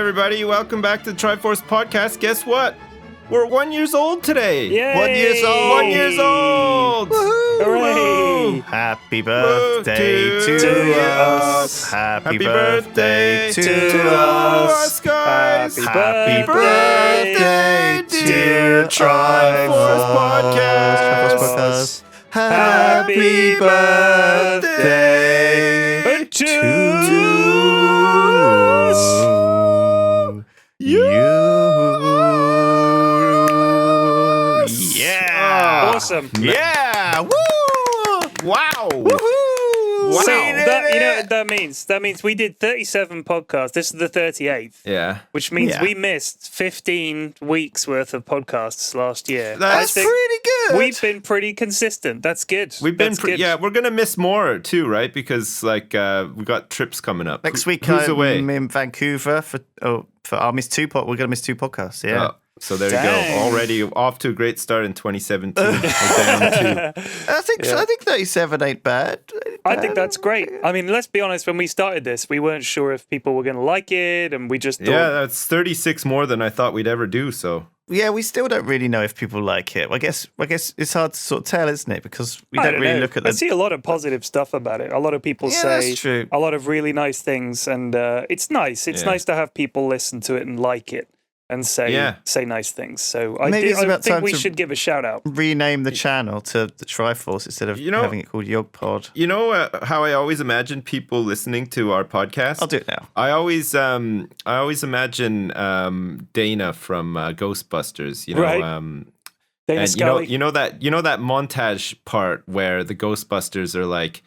everybody. Welcome back to the Triforce Podcast. Guess what? We're 1 year old today. Yay! 1 year old. 1 year old. Woohoo! Hooray! Happy birthday to us. Happy birthday to us, guys. Happy birthday, dear Triforce Podcast. Happy birthday to you. Yeah. Awesome. Yeah. Woo. Wow. Woohoo. Wow. So that, you know what that means? That means we did 37 podcasts. This is the 38th. Yeah. Which means Yeah. we missed 15 weeks worth of podcasts last year. That's Pretty good. We've been pretty consistent. That's good. We've been, That's good. yeah, we're going to miss more too, right? Because we got trips coming up. Next week Who's I'm away? in Vancouver for our miss two we're gonna miss two podcasts. Yeah. Oh, so there you Dang. go. Already off to a great start in 2017. We're down two. I think 37 ain't bad. I think that's great. I mean, let's be honest. When we started this, we weren't sure if people were going to like it, and we just thought, Yeah, that's 36 more than I thought we'd ever do. So Yeah, we still don't really know if people like it. I guess it's hard to sort of tell, isn't it? Because we I don't really know. look at I the. see a lot of positive stuff about it. A lot of people Yeah, say that's true. a lot of really nice things, and it's nice. It's Yeah. nice to have people listen to it and like it and say nice things. So I Maybe it's I about think time we to- should give a shout out. Rename the channel to the Triforce instead of having it called Yogpod. you know how I always imagine people listening to our podcast? I'll do it now. I always imagine Dana from Ghostbusters. You know, Right. Dana and Scully. you know that montage part where the Ghostbusters are like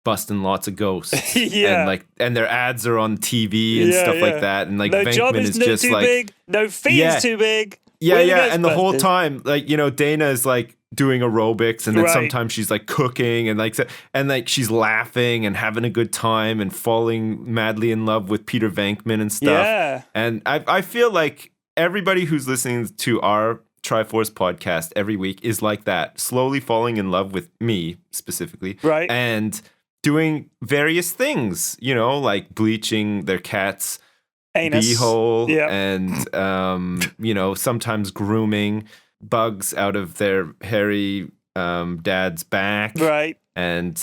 busting lots of ghosts. Yeah. and their ads are on TV and Yeah, stuff yeah. like that, and like No job Venkman is is no just too like big. No fee Yeah. is too big. yeah, We're the and the whole Ghostbusters. time, like, Dana is like doing aerobics, and then Right. sometimes she's like cooking, and like she's laughing and having a good time and falling madly in love with Peter Venkman and stuff. Yeah. And I feel like everybody who's listening to our Triforce podcast every week is like that, slowly falling in love with me specifically, Right. and doing various things, like bleaching their cat's Anus. beehole, Yeah. and sometimes grooming bugs out of their hairy dad's back, Right. and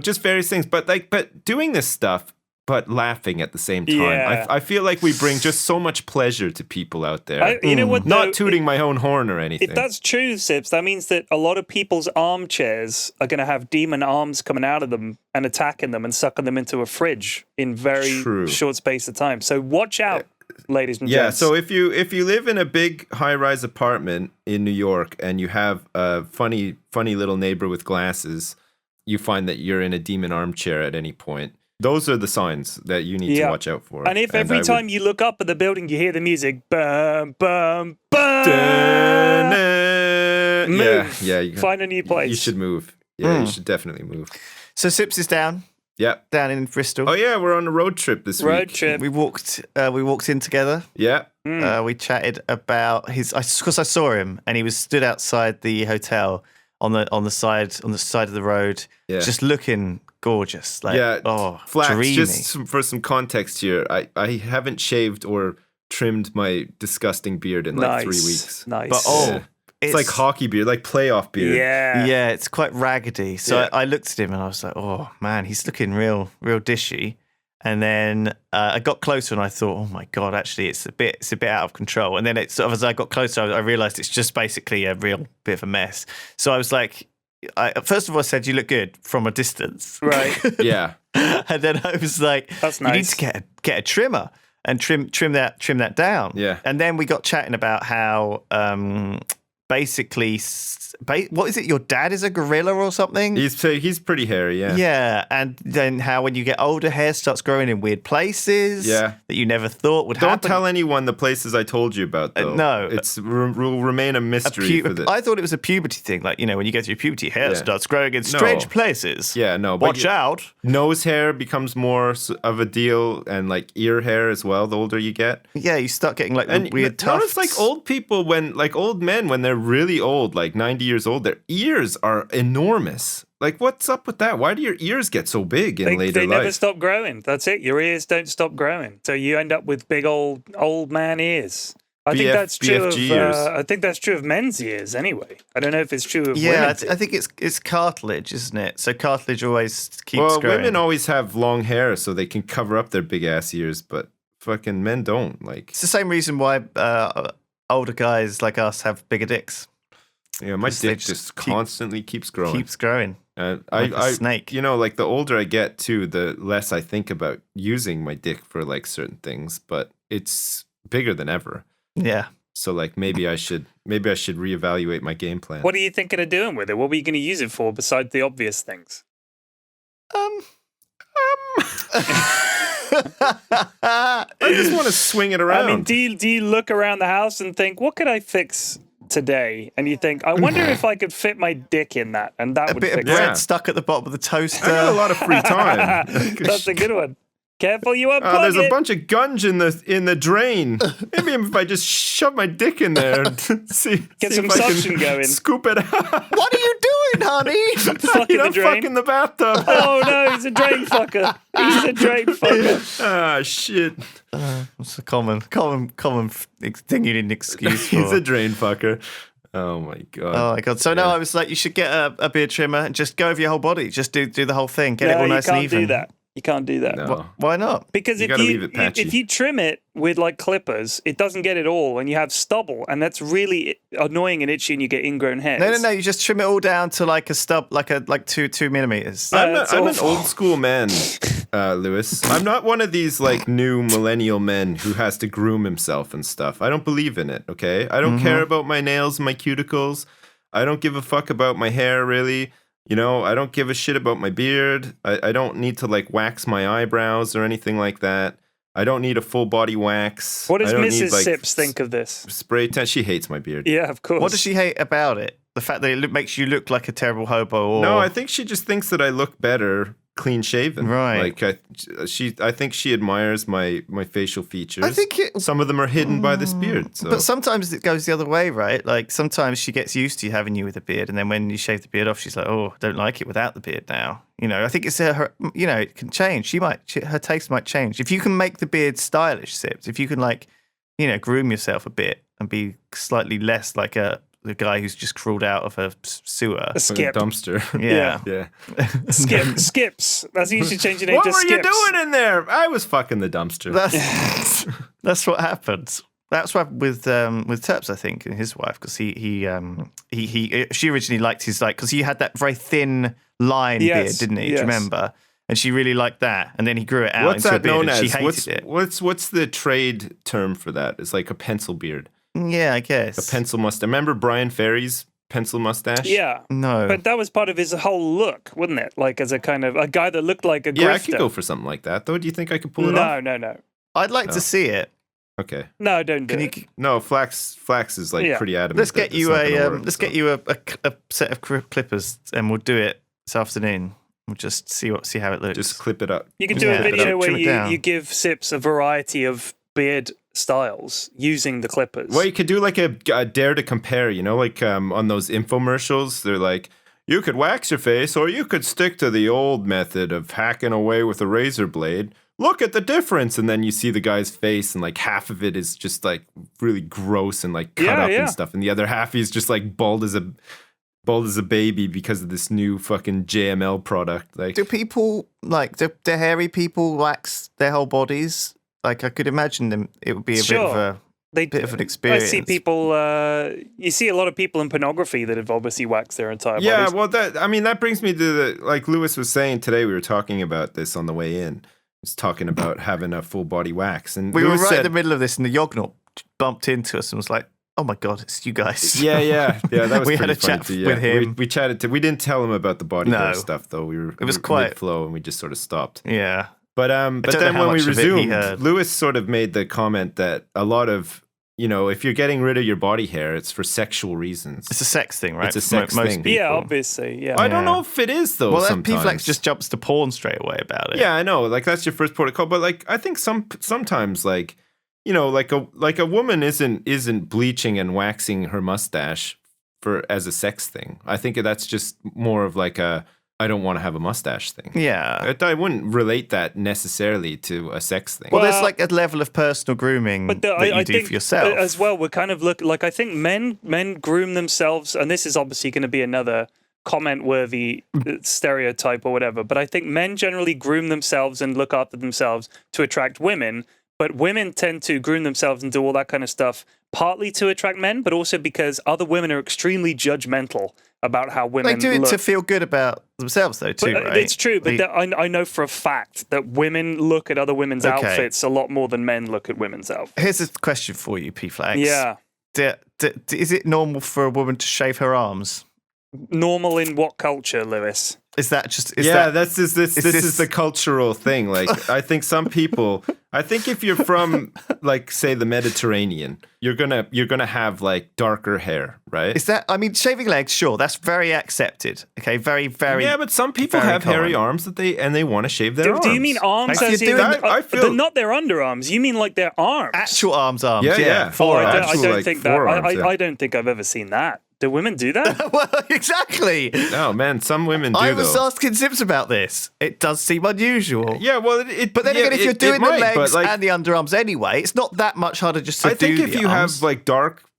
just various things. But doing this stuff, but laughing at the same time. Yeah. I feel like we bring just so much pleasure to people out there. You know what? Not though? tooting my own horn or anything. If that's true, Sips, that means that a lot of people's armchairs are going to have demon arms coming out of them and attacking them and sucking them into a fridge in very True. short space of time. So watch out, ladies and Yeah, gents. so if you live in a big high-rise apartment in New York and you have a funny little neighbor with glasses, you find that you're in a demon armchair at any point. Those are the signs that you need to watch out for. And if every time you look up at the building, you hear the music, bum, bum, bum, move. Yeah. Find a new place. You should move. Yeah, you should definitely move. So Sips is down Yeah. in Bristol. Oh yeah, we're on a road trip this Road week. trip. We walked in together. Yeah. We chatted about because I saw him and he was stood outside the hotel on the side of the road, Yeah. just looking gorgeous. Like, Flax, dreamy. just for some context here, I haven't shaved or trimmed my disgusting beard in like 3 weeks. Nice. But Yeah. It's like hockey beard, like playoff beard. yeah. yeah, it's quite raggedy. So Yeah. I looked at him and I was like, oh man, he's looking real dishy. And then I got closer and I thought, oh my god, actually, it's a bit out of control. And then it sort of, as I got closer, I realized it's just basically a real bit of a mess. So I was like, first of all, I said, you look good from a distance. Right. Yeah. And then I was like, That's you need nice. to get a trimmer and trim that down. Yeah. And then we got chatting about how basically, what is it? Your dad is a gorilla or something? He's pretty hairy, yeah. Yeah, and then how when you get older, hair starts growing in weird places Yeah. that you never thought would Don't happen. tell anyone the places I told you about, though. no. It's will remain a mystery for this. I thought it was a puberty thing, like, when you get through puberty, hair Yeah. starts growing in strange No. places. Yeah, no. But Watch out. Nose hair becomes more of a deal, and like ear hair as well, the older you get. Yeah, you start getting like And weird tufts. notice like old people old men when they're really old, like 90 years old, their ears are enormous. Like, what's up with that? Why do your ears get so big in later They life? never stop growing. That's it. Your ears don't stop growing. So you end up with big old man ears. I think that's true of I think that's true of men's ears anyway. I don't know if it's true of women's ears. I think it's cartilage, isn't it? So cartilage always keeps well, growing. women always have long hair so they can cover up their big ass ears, but fucking men don't. Like, it's the same reason why older guys like us have bigger dicks. yeah, my dick just constantly keeps growing. Keeps growing. Like a snake. You know, like the older I get too, the less I think about using my dick for like certain things, but it's bigger than ever. Yeah. So like maybe I should reevaluate my game plan. What are you thinking of doing with it? What were you going to use it for besides the obvious things? I just want to swing it around. I mean, do you look around the house and think, what could I fix today? And you think, I wonder if I could fit my dick in that, and that would bit of fix bread it. stuck at the bottom of the toaster. I got a lot of free time. That's a good one. Careful, you unplug there's a it. bunch of gunge in the drain. Maybe if I just shove my dick in there and Get see some if I can suction going. Scoop it out. What are you doing, honey? Fucking the I'm drain. fucking the bathtub. Oh no, he's a drain fucker. He's a drain fucker. Ah, shit. It's a common thing you need an excuse for. He's a drain fucker. Oh my god. Oh my god. So no, I was like, you should get a beard trimmer and just go over your whole body. Just do the whole thing. Get it all nice and even. You can't do that. You can't do that. No. Why not? Because You gotta leave it patchy. if you trim it with like clippers, it doesn't get it all, and you have stubble, and that's really annoying and itchy, and you get ingrown hairs. No. You just trim it all down to like a stub, like 2 millimeters. I'm an old school man, Lewis. I'm not one of these like new millennial men who has to groom himself and stuff. I don't believe in it, okay? I don't care about my nails and my cuticles. I don't give a fuck about my hair, really. You know, I don't give a shit about my beard. I don't need to like wax my eyebrows or anything like that. I don't need a full body wax. What does I don't Mrs. need, like, Sips think of this? Spray tan. She hates my beard. Yeah, of course. What does she hate about it? The fact that it makes you look like a terrible hobo? Or... No, I think she just thinks that I look better clean shaven. Right. Like I think she admires my facial features. I think some of them are hidden by this beard. So. But sometimes it goes the other way, right? Like sometimes she gets used to having you with a beard, and then when you shave the beard off, she's like, "Oh, I don't like it without the beard now." You know, I think it's her. You know, it can change. Her taste might change if you can make the beard stylish. Sips, if you can like, you know, groom yourself a bit and be slightly less like the guy who's just crawled out of a sewer. A skip. A dumpster. Yeah. Skips. That's you should change your name What to were Skips. you doing in there? I was fucking the dumpster. That's what happens. That's what with Terps, I think, and his wife, because she originally liked his because he had that very thin line beard, didn't he? Yes. Do you remember? And she really liked that, and then he grew it out What's into that a beard, known and as? she hated it. What's the trade term for that? It's like a pencil beard. Yeah, I guess. A pencil mustache. Remember Brian Ferry's pencil mustache? Yeah. No. But that was part of his whole look, wasn't it? Like as a kind of a guy that looked like a grifter. Yeah, I could go for something like that, though. Do you think I could pull it off? No. I'd like to see it. Okay. No, don't do Can it. you? No, Flax is like pretty adamant. Let's get that you it's not gonna work, let's so. get you a set of clippers, and we'll do it this afternoon. We'll just see how it looks. Just clip it up. You could do Yeah, a video trim where it down. you give Sips a variety of beard styles using the clippers. Well, you could do like a dare to compare, you know, like on those infomercials, they're like, you could wax your face or you could stick to the old method of hacking away with a razor blade. Look at the difference. And then you see the guy's face and like half of it is just like really gross and like cut up and stuff. And the other half he's just like bald as a baby because of this new fucking JML product. Like, do people do hairy people wax their whole bodies? Like I could imagine them. It would be a bit of an experience. I see people. You see a lot of people in pornography that have obviously waxed their entire bodies. yeah, well, that brings me to like Lewis was saying today. We were talking about this on the way in. He was talking about having a full body wax, and we Lewis were right said, in the middle of this, and the Yognot bumped into us and was like, "Oh my god, it's you guys!" Yeah. That was we pretty had a funny chat too, yeah. with him. We chatted. We didn't tell him about the body hair No. stuff though. It was quite flow, and we just sort of stopped. Yeah. But don't then know how when we much of it he resumed, heard. Lewis sort of made the comment that a lot of, you know, if you're getting rid of your body hair, it's for sexual reasons. It's a sex thing, right? It's a sex Most thing. people. Yeah, obviously. Yeah. I don't know if it is though. Well, sometimes P-Flax just jumps to porn straight away about it. Yeah, I know. Like that's your first protocol, but like I think sometimes like, you know, like a woman isn't bleaching and waxing her mustache as a sex thing. I think that's just more of like I don't want to have a mustache thing. Yeah. I wouldn't relate that necessarily to a sex thing. Well, there's like a level of personal grooming that you do for yourself. As well, we're kind of I think men groom themselves, and this is obviously going to be another comment-worthy stereotype or whatever, but I think men generally groom themselves and look after themselves to attract women, but women tend to groom themselves and do all that kind of stuff partly to attract men, but also because other women are extremely judgmental about how women They do it look. to feel good about themselves, though, too, right? It's true, but I know for a fact that women look at other women's outfits a lot more than men look at women's outfits. Here's a question for you, P-Flax. Yeah. Is it normal for a woman to shave her arms? Normal in what culture, Lewis? Is that just... this is the cultural thing. Like, I think some people... I think if you're from, like, say, the Mediterranean, you're gonna have, like, darker hair, right? Is that... I mean, shaving legs, sure, that's very accepted. Okay, very, very... Yeah, but some people have hairy arms that they want to shave their arms. Do you mean arms as in... I feel... not their underarms. You mean, like, their arms? Actual arms. Yeah. I don't think that... I don't think I've ever seen that. Do women do that? Well, exactly. No, man, some women do, I was asking Sips about this. It does seem unusual. Yeah, well, but then again, if you're doing the legs and the underarms anyway, it's not that much harder just to do the arms. I think if you have, like,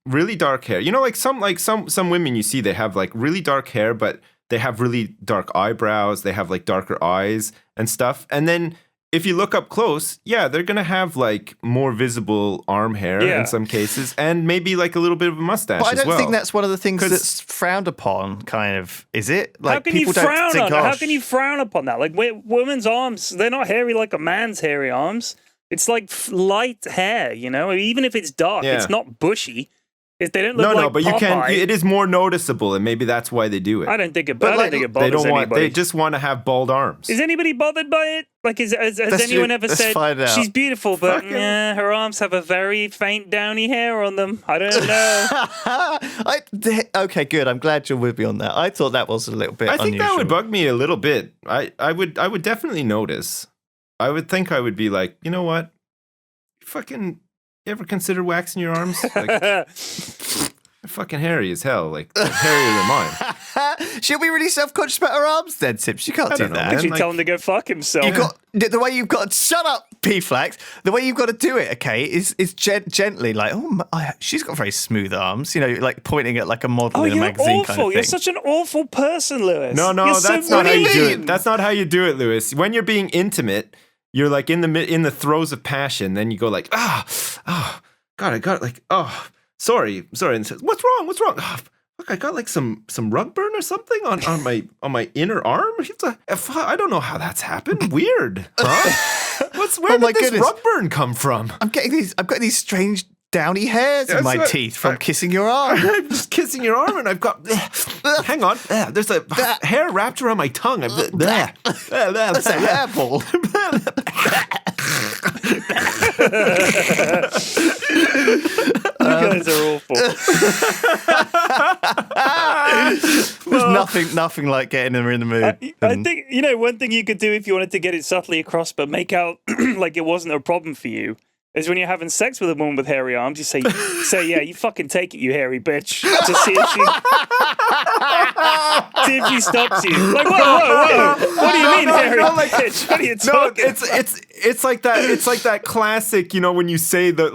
really dark hair, you know, like some women you see, they have, like, really dark hair, but they have really dark eyebrows, they have, like, darker eyes and stuff, and then... If you look up close, yeah, they're going to have, like, more visible arm hair in some cases, and maybe, like, a little bit of a mustache as well. But I don't think that's one of the things that's frowned upon, kind of, is it? Like, how can you frown on that? How can you frown upon that? Like, women's arms, they're not hairy like a man's hairy arms. It's like light hair, you know? Even if it's dark, it's not bushy. They don't look like but Popeye. You can. It is more noticeable, and maybe that's why they do it. I don't think it bothers anybody. They just want to have bald arms. Is anybody bothered by it? Like, has anyone ever said she's beautiful, but her arms have a very faint downy hair on them? I don't know. Okay, good. I'm glad you're with me on that. I thought that was a little bit unusual. I think that would bug me a little bit. I would definitely notice. I would think I would be like, you know what? You ever consider waxing your arms? Like, they're fucking hairy as hell. Like, hairier than mine. She'll be really self-conscious about her arms then, Sips. You can't do that. You should tell him to go fuck himself. The way you've got... Shut up, P-Flax. The way you've got to do it, okay, is gently like, she's got very smooth arms. You know, like pointing at like a model in a magazine kind of thing. You're such an awful person, Lewis. No, that's not how you do it. That's not how you do it, Lewis. When you're being intimate... You're like in the throes of passion. Then you go like, God, I got like, sorry. And says, what's wrong? Oh, look, I got like some rug burn or something on my inner arm. I don't know how that's happened. Weird, huh? Where did this rug burn come from? I've got these strange downy hairs in my teeth from kissing your arm. I'm just kissing your arm, and I've got. Hang on, there's a hair wrapped around my tongue. That's a hairball. You guys are awful. There's nothing like getting them in the mood. I think, one thing you could do if you wanted to get it subtly across, but make out like it wasn't a problem for you, is when you're having sex with a woman with hairy arms, you say, yeah, you fucking take it, you hairy bitch, to see if she stops you. Like, whoa. What do you mean, hairy bitch? What are you talking about? It's like that. It's like that classic, when you say the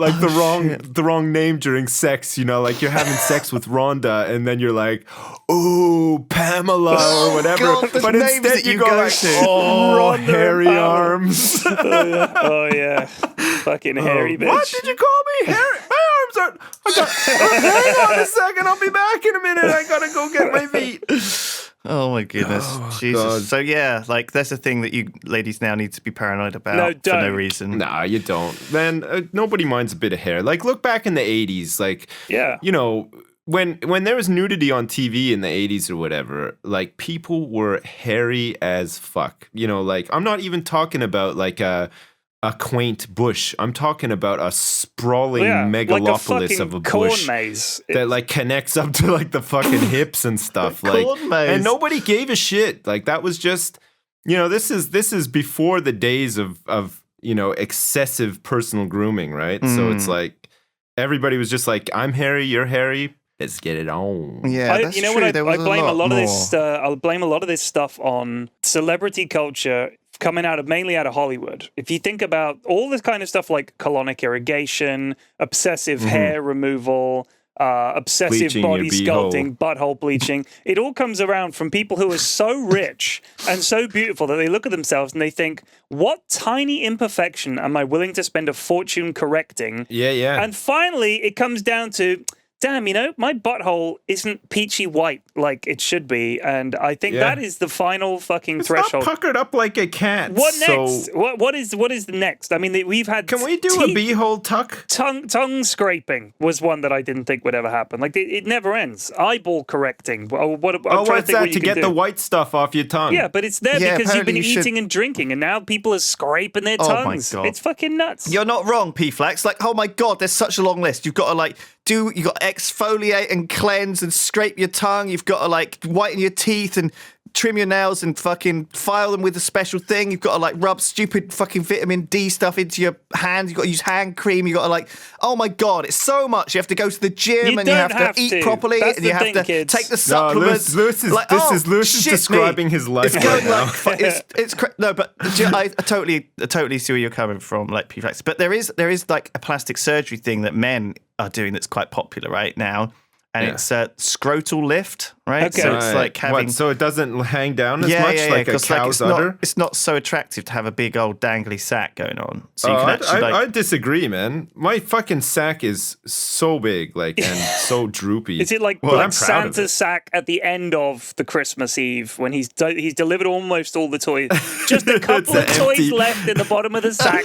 wrong name during sex. Like you're having sex with Rhonda, and then you're like, "Oh, Pamela" or whatever. God, but instead you go like, "Oh, Rhonda hairy arms." Oh yeah, fucking hairy bitch. What did you call me? Hairy? My arms are. Hang on a second. I'll be back in a minute. I gotta go get my feet. Oh my goodness, Jesus! God. So yeah, like that's a thing that you ladies now need to be paranoid about for no reason. Nah, you don't. Man, nobody minds a bit of hair. Like look back in the 80s, like when there was nudity on TV in the 80s or whatever, like people were hairy as fuck. Like I'm not even talking about like a quaint bush. I'm talking about a sprawling megalopolis of a bush maze that like connects up to like the fucking hips and stuff. Like, and nobody gave a shit. Like that was just, this is before the days of excessive personal grooming, right? So it's like everybody was just like, I'm hairy, you're hairy. Let's get it on. Yeah, that's you know true. what? There was I blame a lot of more. this. I'll blame a lot of this stuff on celebrity culture coming mainly out of Hollywood. If you think about all this kind of stuff like colonic irrigation, obsessive hair removal, obsessive Bleaching body your beehole. sculpting, butthole bleaching, it all comes around from people who are so rich and so beautiful that they look at themselves and they think, what tiny imperfection am I willing to spend a fortune correcting? Yeah. And finally, it comes down to, damn, my butthole isn't peachy white like it should be. And I think that is the final fucking It's threshold. not puckered up like a cat. What so- next? What is the next? I mean, we've had. Can we do a beehole tuck? Tongue scraping was one that I didn't think would ever happen. Like it never ends. Eyeball correcting. What's that? To get the white stuff off your tongue. Yeah, but it's there because you've apparently been you should- eating and drinking, and now people are scraping their Oh my tongues. God. It's fucking nuts. You're not wrong, P-Flax. Like, oh my God, there's such a long list. You've got to you got to exfoliate and cleanse and scrape your tongue. You've got to whiten your teeth and trim your nails and fucking file them with a special thing. You've got to rub stupid fucking vitamin D stuff into your hands. You've got to use hand cream. You've got to oh my God, it's so much. You have to go to the gym and you don't have to eat to. properly That's and you the have thing, to kids. take the No, supplements. Lewis is Lewis is describing his life It's right going now. no, but I totally see where you're coming from, P-Flax. But there is a plastic surgery thing that men are doing that's quite popular right now, and it's a scrotal lift, right? Okay. So it's like having so it doesn't hang down as much like a 'cause, cow's udder. it's not so attractive to have a big old dangly sack going on. So you Oh, can actually I disagree, man. My fucking sack is so big, and so droopy. Is it like I'm proud of Santa's it. sack at the end of the Christmas Eve when he's delivered almost all the toys? Just a couple of It's toys empty. left in the bottom of the sack.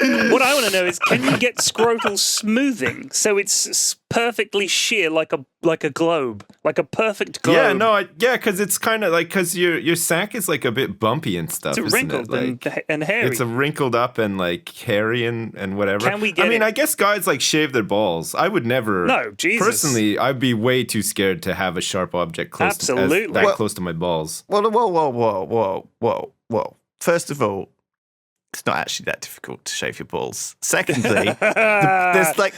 What I want to know is, can you get scrotal smoothing so it's perfectly sheer like a globe, like a perfect globe? Yeah, no, because it's kind of because your sack is a bit bumpy and stuff. It's isn't wrinkled it? and hairy. It's a wrinkled up and hairy and whatever. Can we get I mean, it? I guess guys shave their balls. I would never. No, Jesus. Personally, I'd be way too scared to have a sharp object close Absolutely. close to my balls. whoa. First of all, it's not actually that difficult to shave your balls. Secondly,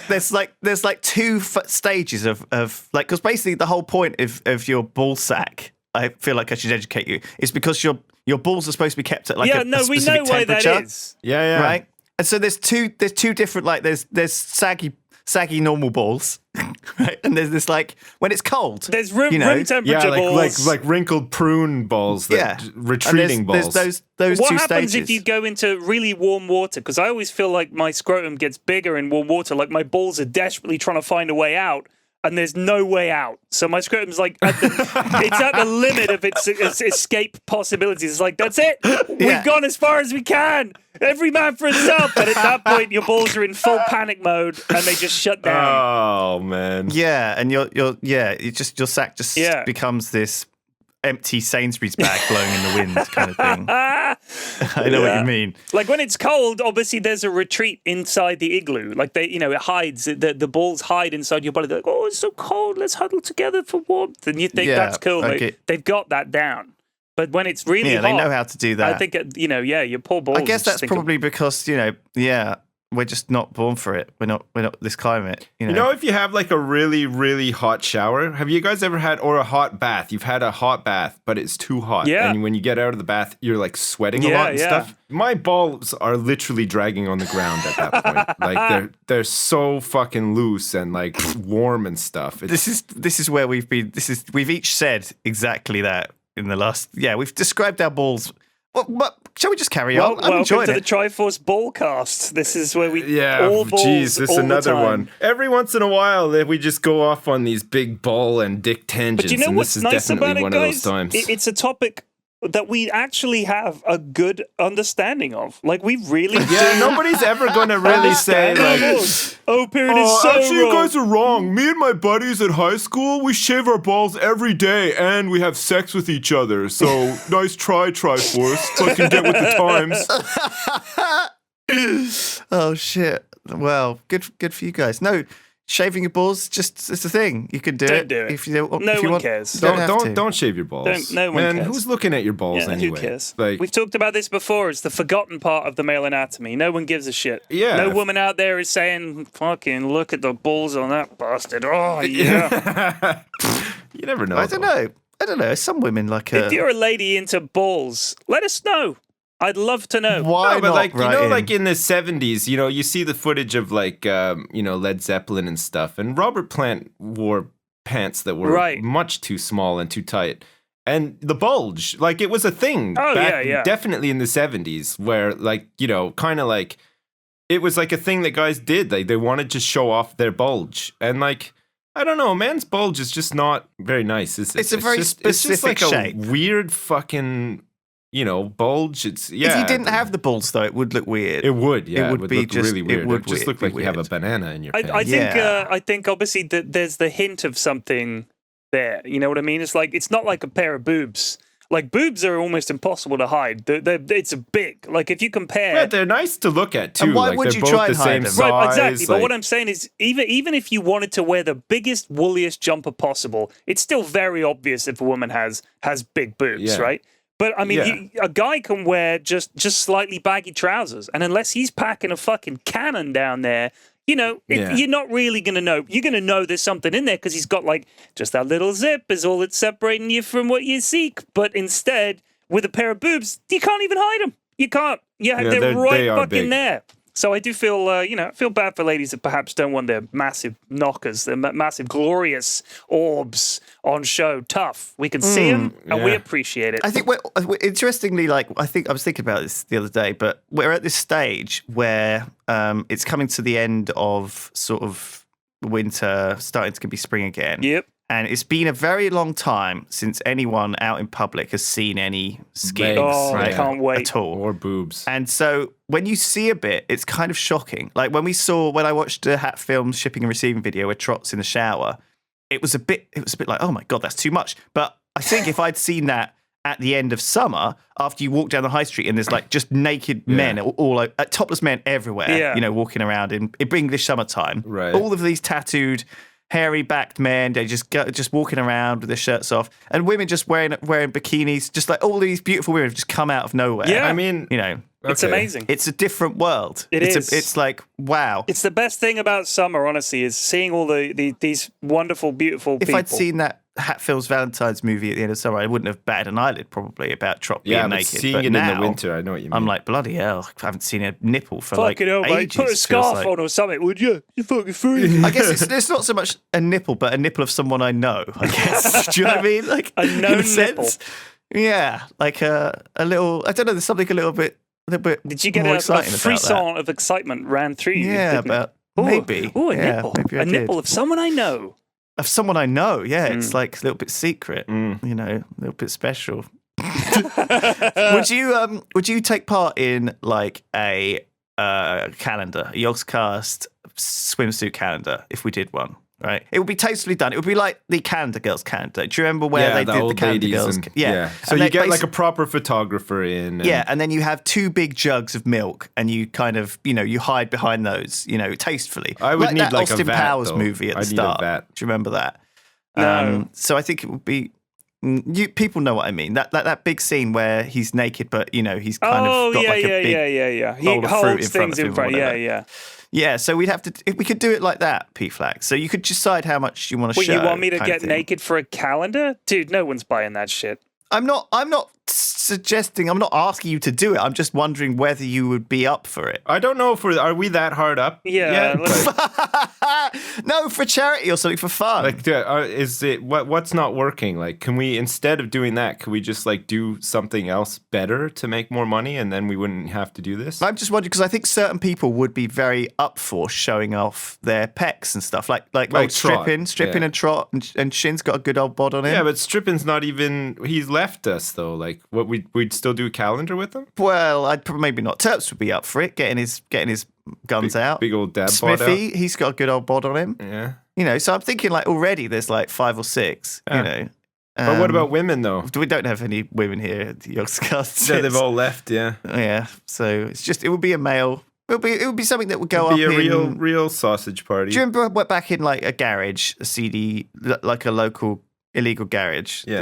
there's two stages of because basically the whole point of your ball sack, I feel like I should educate you, is because your balls are supposed to be kept at a we know specific why that temperature, is. Yeah. right? And so there's two different there's saggy normal balls, right? And there's this when it's cold. There's room temperature Yeah, balls. like wrinkled prune balls, retreating and balls. There's those What two happens stages. if you go into really warm water? Because I always feel like my scrotum gets bigger in warm water, like my balls are desperately trying to find a way out, and there's no way out. So my scrotum's it's at the limit of its escape possibilities. It's like, that's it. We've gone as far as we can. Every man for himself. But at that point, your balls are in full panic mode, and they just shut down. Oh man. Yeah, and your sack just becomes this empty Sainsbury's bag blowing in the wind kind of thing. I know what you mean. Like when it's cold, obviously there's a retreat inside the igloo. Like it hides, the balls hide inside your body. They're like, oh, it's so cold, let's huddle together for warmth. And you think that's cool. Okay. They've got that down. But when it's really hot, they know how to do that. I think, your poor balls. I guess that's just probably because, we're just not born for it. We're not this climate. You know, if you have a really, really hot shower, have you guys ever had, or a hot bath? You've had a hot bath, but it's too hot. Yeah. And when you get out of the bath, you're sweating a lot and stuff. My balls are literally dragging on the ground at that point. They're so fucking loose and warm and stuff. This is where we've been. We've each said exactly that in the last. Yeah, we've described our balls. What shall we just carry on? I'm welcome enjoying to it. the Triforce Ballcast. This is where we Yeah, balls jeez, this is all the another time. one. Every once in a while, we just go off on these big ball and dick tangents. But you know and what's this is nice definitely about it, one guys? of those times. It's a topic that we actually have a good understanding of. We really Yeah, do. nobody's ever going to really say Oh, period is so actually, wrong. you guys are wrong. Me and my buddies at high school, we shave our balls every day and we have sex with each other. So nice try, Triforce. Fucking get with the times. Oh shit! Well, good for you guys. No, Shaving your balls, it's a thing. You can do Don't it. do it. If you, No if you one want. cares. You don't have to. Don't shave your balls. No one Man, cares. who's looking at your balls Yeah, anyway? who cares? Like, We've talked about this before. It's the forgotten part of the male anatomy. No one gives a shit. Yeah. No woman out there is saying, "Fucking look at the balls on that bastard." Oh yeah. you never know. I don't know. Some women like If you're a lady into balls, let us know. I'd love to know. Why No, but not? like right like in the 70s, you see the footage of like Led Zeppelin and stuff, and Robert Plant wore pants that were Right. much too small and too tight. And the bulge, like it was a thing Oh, back yeah. definitely in the 70s where like, kind of like it was like a thing that guys did. Like they wanted to show off their bulge. And like I don't know, a man's bulge is just not very nice, is it? It's a very it's just like specific shape. a weird fucking bulge. It's If you didn't have the balls, though, it would look weird. It would, yeah. It would be look just really weird. It would just look be like you have a weird. banana in your pants. I think obviously that there's the hint of something there. You know what I mean? It's like it's not like a pair of boobs. Like boobs are almost impossible to hide. It's big. Like if you compare, Yeah, they're nice to look at too. And why like, would they're you both try the and hide same them? size. right, exactly. But like- what I'm saying is, even if you wanted to wear the biggest, wooliest jumper possible, it's still very obvious if a woman has big boobs, Yeah. right? But I mean, Yeah. a guy can wear just slightly baggy trousers, and unless he's packing a fucking cannon down there, Yeah. you're not really gonna know. You're gonna know there's something in there because he's got like just that little zip is all that's separating you from what you seek. But instead, with a pair of boobs, you can't even hide them. You can't. Yeah, they're they right are fucking big. there. So I do feel, feel bad for ladies that perhaps don't want their massive knockers, their massive glorious orbs on show. Tough. We can see them and we yeah. appreciate it. I think interestingly, like I was thinking about this the other day, but we're at this stage where it's coming to the end of sort of winter, starting to be spring again. Yep. And it's been a very long time since anyone out in public has seen any skin, Legs, Oh, I right? can't wait. At all. Or boobs. And so when you see a bit, it's kind of shocking. Like when I watched the Hat Films shipping and receiving video where Trot's in the shower, it was a bit like, oh my God, that's too much. But I think if I'd seen that at the end of summer, after you walk down the high street and there's like just naked men, all like topless men everywhere, walking around in English summertime, Right. all of these tattooed, hairy backed men, they just walking around with their shirts off, and women just wearing bikinis, just like all these beautiful women have just come out of nowhere. Yeah. I mean, It's amazing. It's a different world. It's like, wow. It's the best thing about summer, honestly, is seeing all these wonderful, beautiful people. If I'd seen that Hatfield's Valentine's movie at the end of summer, I wouldn't have batted an eyelid probably about Trot being but naked. seeing but it now, in the winter, I know what you mean. I'm like, bloody hell, I haven't seen a nipple for fucking hell, mate. ages. Put a Feels scarf like- on or something, would you? You fucking freak. I guess it's not so much a nipple, but a nipple of someone I know, I guess. Do you know what I mean? Like A known in a sense. nipple. Yeah, like a little, I don't know, there's something a little bit Did you get more a exciting about that. frisson of excitement ran through you? Yeah, didn't it? but Ooh, maybe. Ooh, a Yeah, nipple. maybe I A did. nipple of someone I know. Of someone I know, yeah. It's like a little bit secret, Mm. a little bit special. Would you take part in like a calendar, a Yogscast swimsuit calendar if we did one? Right, it would be tastefully done. It would be like the Calendar Girls calendar. Do you remember where they the did the old Calendar ladies Girls? and- Yeah. So And you they get like a basi- proper photographer in. And, yeah, and then you have two big jugs of milk, and you kind of, you hide behind those, tastefully. I would need that like a Austin vat, Powers though. movie at the I need a start. vat. Do you remember that? No. So I think it would be. People know what I mean. That big scene where he's naked, but he's kind of got like a big yeah. He bowl of fruit holds in front things of in him or front. Yeah, whatever. yeah. Yeah, so we could do it like that, P-Flax. So you could decide how much you want to Well, show. you want me to kind of get thing. naked for a calendar? Dude, no one's buying that shit. I'm not suggesting. I'm not asking you to do it. I'm just wondering whether you would be up for it. I don't know if are we that hard up? Yeah, yet? let's- Like, No, for charity or something for fun. like, is it what's not working? Like, can we instead of doing that, can we just like do something else better to make more money, and then we wouldn't have to do this? I'm just wondering because I think certain people would be very up for showing off their pecs and stuff, like Trot, stripping yeah. and Trot, and Shin's got a good old bod on him. Yeah, but stripping's not even. He's left us though. Like, what we'd still do a calendar with him? Well, I'd probably maybe not. Terps would be up for it, getting his guns out. Big old dad bod out. Smithy, he's got a good old bod on him. Yeah. So I'm thinking like already there's like 5 or 6. But what about women though? We don't have any women here at the Yogscast. Yeah, they've all left. Yeah. Yeah, so it would be a male It would be something that would go It'd be up a in... real sausage party. Do you remember what back in like a garage, a CD, like a local illegal garage? Yeah.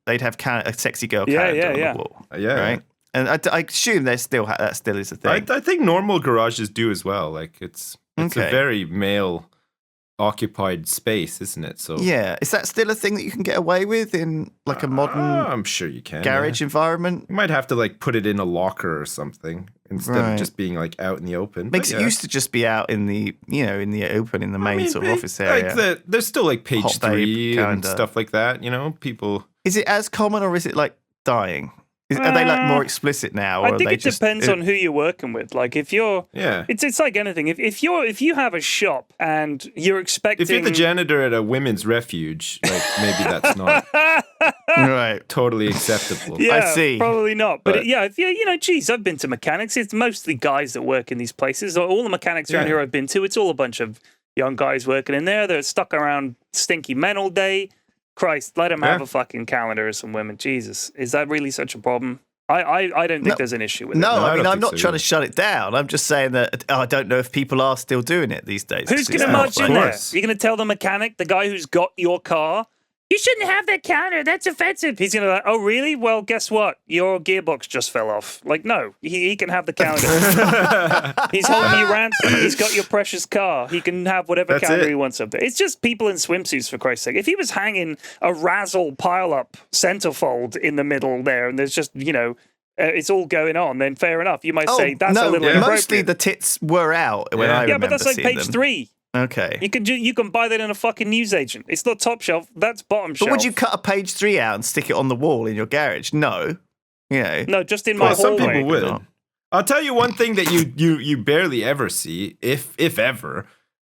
They'd have a sexy girl Yeah, calendar on yeah. the wall. Yeah. Right. And I assume that still is a thing. I think normal garages do as well. Like it's Okay. a very male occupied space, isn't it? So Yeah. Is that still a thing that you can get away with in like a modern I'm sure you can. garage Yeah. environment? You might have to like put it in a locker or something instead Right. of just being like out in the open. Makes But it yeah. used to just be out in the open in the main sort of office like area. there's still like page Hot babe 3 and calendar. stuff like that. You know, people. Is it as common or is it like dying? Are they like more explicit now? Or I think are they it depends on who you're working with. Like if you're, Yeah. it's like anything. If you have a shop and you're expecting, If you're the janitor at a women's refuge, like maybe that's not right. totally acceptable. yeah, I see. probably not. But But- yeah, if geez, I've been to mechanics. It's mostly guys that work in these places. All the mechanics around Yeah. here I've been to, it's all a bunch of young guys working in there. They're stuck around stinky men all day. Christ, let them have Yeah. a fucking calendar or some women. Jesus, is that really such a problem? I don't think there's an issue with it. No, I I mean, don't I'm think not so trying to either. shut it down. I'm just saying that I don't know if people are still doing it these days. Who's going to Yeah. march in of there? course. You're going to tell the mechanic, the guy who's got your car, you shouldn't have that calendar. That's offensive. He's going to be like, oh, really? Well, guess what? Your gearbox just fell off. Like, no, he can have the calendar. He's holding you ransom. He's got your precious car. He can have whatever That's calendar it. he wants up there. It's just people in swimsuits, for Christ's sake. If he was hanging a Razzle pile-up centerfold in the middle there and there's just, it's all going on, then fair enough. You might say that's a little mostly inappropriate. the tits were out when Yeah. I Yeah, remember but that's like seeing page them. 3. Okay. You can buy that in a fucking newsagent. It's not top shelf. That's bottom shelf. But would you cut a page 3 out and stick it on the wall in your garage? No. No, just in my Well, some hallway. people would. No. I'll tell you one thing that you barely ever see, if ever,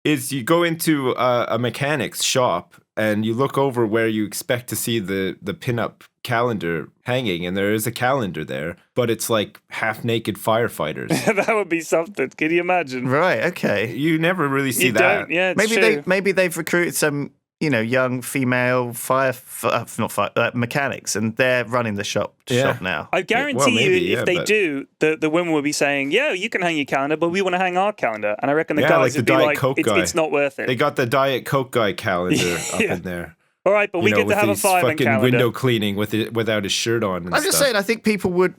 is you go into a mechanic's shop and you look over where you expect to see the pinup calendar hanging, and there is a calendar there, but it's like half-naked firefighters. That would be something. Can you imagine? Right, okay. You never really see You that. don't. Yeah, it's true. Maybe they've recruited some, young female mechanics, and they're running the shop now. I guarantee Well, maybe, you, if yeah, they but- do, the women will be saying, "Yeah, you can hang your calendar, but we want to hang our calendar." And I reckon the Yeah, guys like the would be Diet like, Coke guy. "It's not worth it." They got the Diet Coke guy calendar up Yeah. in there. All right, but we get to with have a his fireman fucking calendar. window cleaning without his shirt on. And I'm just stuff. saying, I think people would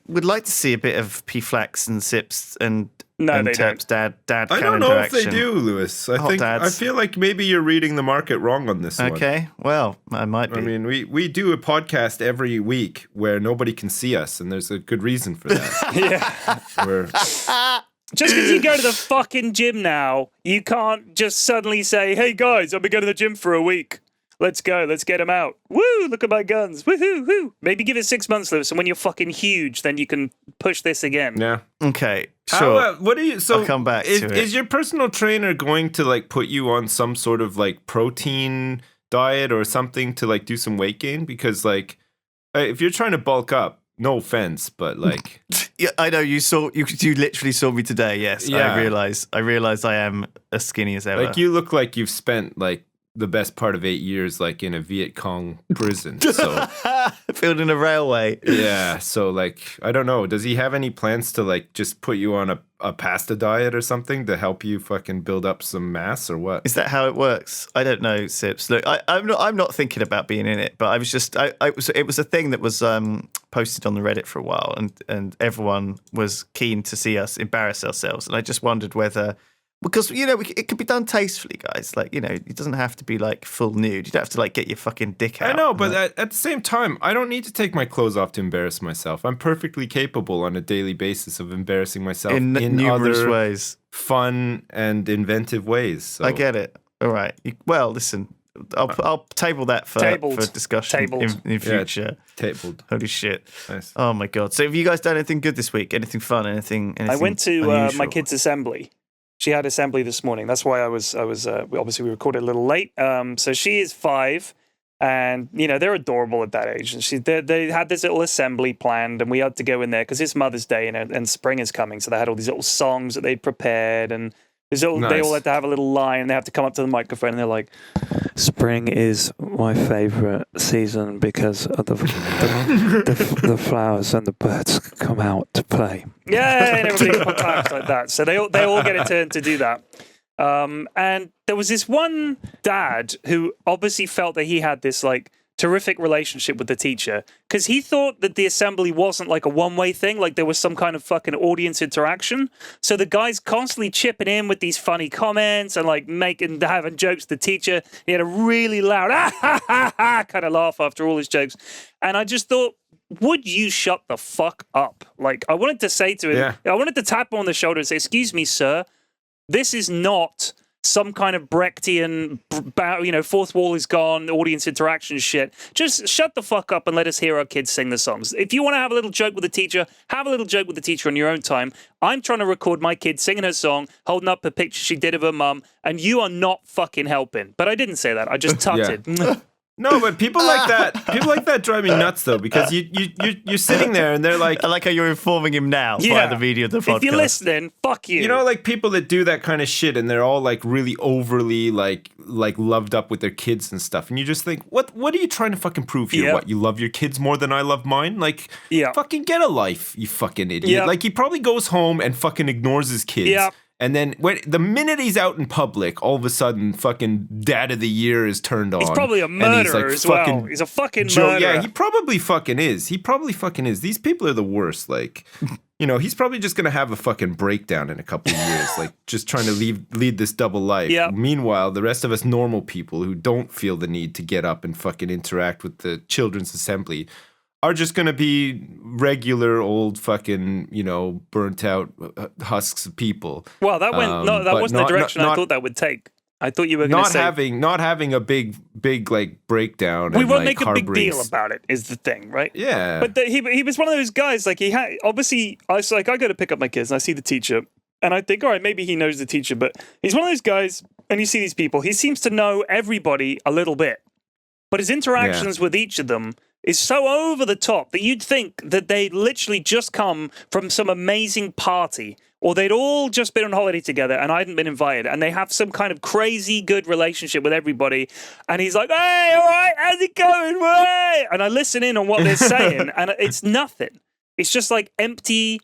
like to see a bit of P-Flax and Sips and No, and they Terp's dad I calendar don't know if action. they do, Lewis. Hot I dads. feel like maybe you're reading the market wrong on this one. Okay, well, I might be. I mean, we do a podcast every week where nobody can see us, and there's a good reason for that. Yeah. We're, Just because you go to the fucking gym now, you can't just suddenly say, "Hey guys, I've been going to the gym for a week. Let's go. Let's get them out. Woo! Look at my guns. Woohoo! Woo! Maybe give it 6 months, Lewis, and when you're fucking huge, then you can push this again." yeah. Okay, sure. What do you? So I'll come back is, to it. Is your personal trainer going to like put you on some sort of like protein diet or something to like do some weight gain? Because like, if you're trying to bulk up, no offense, but like, Yeah, I know you literally saw me today. Yes, Yeah. I realize I am as skinny as ever. like you look like you've spent like the best part of 8 years like in a Viet Cong prison. So building a railway. yeah, so like I don't know. Does he have any plans to like just put you on a pasta diet or something to help you fucking build up some mass or what? Is that how it works? I don't know, Sips. Look, I'm not thinking about being in it, but I was just it was a thing that was posted on the Reddit for a while, and everyone was keen to see us embarrass ourselves, and I just wondered whether. Because, it could be done tastefully, guys. Like, it doesn't have to be, like, full nude. You don't have to, like, get your fucking dick out. I know, but at the same time, I don't need to take my clothes off to embarrass myself. I'm perfectly capable on a daily basis of embarrassing myself in numerous other ways. fun and inventive ways. So. I get it. All right. Well, listen, I'll table that for discussion Tabled. in future. Tabled. Holy shit. Nice. Oh, my God. So have you guys done anything good this week? Anything fun? Anything I went to unusual? my kids' assembly. She had assembly this morning. That's why I was obviously we recorded a little late. So she is 5, and they're adorable at that age. And they had this little assembly planned, and we had to go in there because it's Mother's Day and spring is coming. So they had all these little songs that they'd prepared, and They Nice. all had to have a little line, and they have to come up to the microphone, and they're like, "Spring is my favorite season because of the flowers and the birds come out to play." Yeah, and everybody claps like that. So they all get a turn to do that. And there was this one dad who obviously felt that he had this like terrific relationship with the teacher because he thought that the assembly wasn't like a one-way thing, like there was some kind of fucking audience interaction. So the guy's constantly chipping in with these funny comments and like having jokes to the teacher. He had a really loud kind of laugh after all his jokes. And I just thought, would you shut the fuck up? Like I wanted to say to him, I wanted to tap him on the shoulder and say, "Excuse me, sir, this is not some kind of Brechtian, fourth wall is gone, audience interaction shit. Just shut the fuck up and let us hear our kids sing the songs. If you want to have a little joke with the teacher, have a little joke with the teacher on your own time. I'm trying to record my kid singing her song, holding up a picture she did of her mum, and you are not fucking helping." But I didn't say that. I just tutted. No, but people like that drive me nuts though, because you're sitting there and they're like, I like how you're informing him now via the video of the podcast. If you're listening, fuck you. You know, like people that do that kind of shit and they're all like really overly like loved up with their kids and stuff, and you just think, what are you trying to fucking prove here? What, you love your kids more than I love mine? Like, fucking get a life, you fucking idiot. Like he probably goes home and fucking ignores his kids. And then the minute he's out in public, all of a sudden, fucking Dad of the Year is turned on. He's probably a murderer as well. He's a fucking murderer. Yeah, he probably fucking is. These people are the worst. Like, you know, he's probably just going to have a fucking breakdown in a couple of years, like just trying to lead this double life. Yeah. Meanwhile, the rest of us normal people who don't feel the need to get up and fucking interact with the children's assembly are just going to be regular old fucking, you know, burnt out husks of people. Well, that wasn't the direction I thought that would take. I thought you were going to say not having a big like breakdown. We and, won't like, make a big deal about it. Is the thing, right? Yeah. But he was one of those guys. Like he had obviously. I was like, I go to pick up my kids, and I see the teacher, and I think, all right, maybe he knows the teacher, but he's one of those guys. And you see these people. He seems to know everybody a little bit, but his interactions with each of them is so over the top that you'd think that they'd literally just come from some amazing party, or they'd all just been on holiday together and I hadn't been invited, and they have some kind of crazy good relationship with everybody. And he's like, "Hey, all right, how's it going? Hey?" And I listen in on what they're saying, and it's nothing. It's just like empty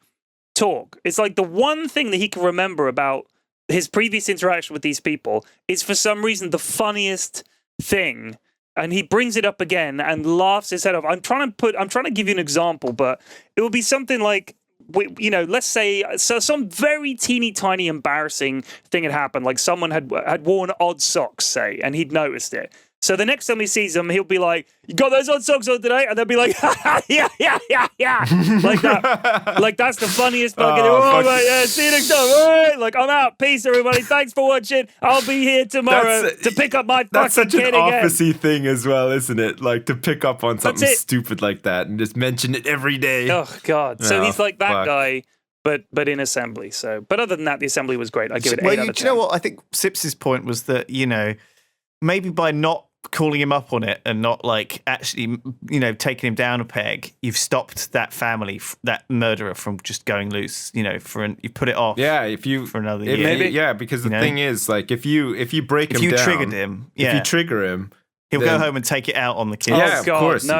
talk. It's like the one thing that he can remember about his previous interaction with these people is for some reason the funniest thing. And he brings it up again and laughs his head off. I'm trying to give you an example, but it would be something like, you know, let's say some very teeny tiny embarrassing thing had happened, like someone had worn odd socks, say, and he'd noticed it. So the next time he sees them, he'll be like, "You got those odd socks on today?" And they'll be like, yeah, like that. Like that's the funniest fucking. Mate, yeah, see you next time. All right. Like I'm out. Peace, everybody. Thanks for watching. I'll be here tomorrow to pick up my fucking kid again. That's such an office-y thing as well, isn't it? Like to pick up on something stupid like that and just mention it every day. Oh God. So he's like that guy. But in assembly. So, but other than that, the assembly was great. I give it 8 out of 10. Do you know what? I think Sips's point was that, you know, maybe by not calling him up on it and not like actually, you know, taking him down a peg, you've stopped that family, that murderer, from just going loose. You know, you put it off. Yeah, for another year. Maybe, yeah, because the thing is, like, if you break him down, if you triggered him, if you trigger him, he'll go home and take it out on the kids. Yeah, of course. No.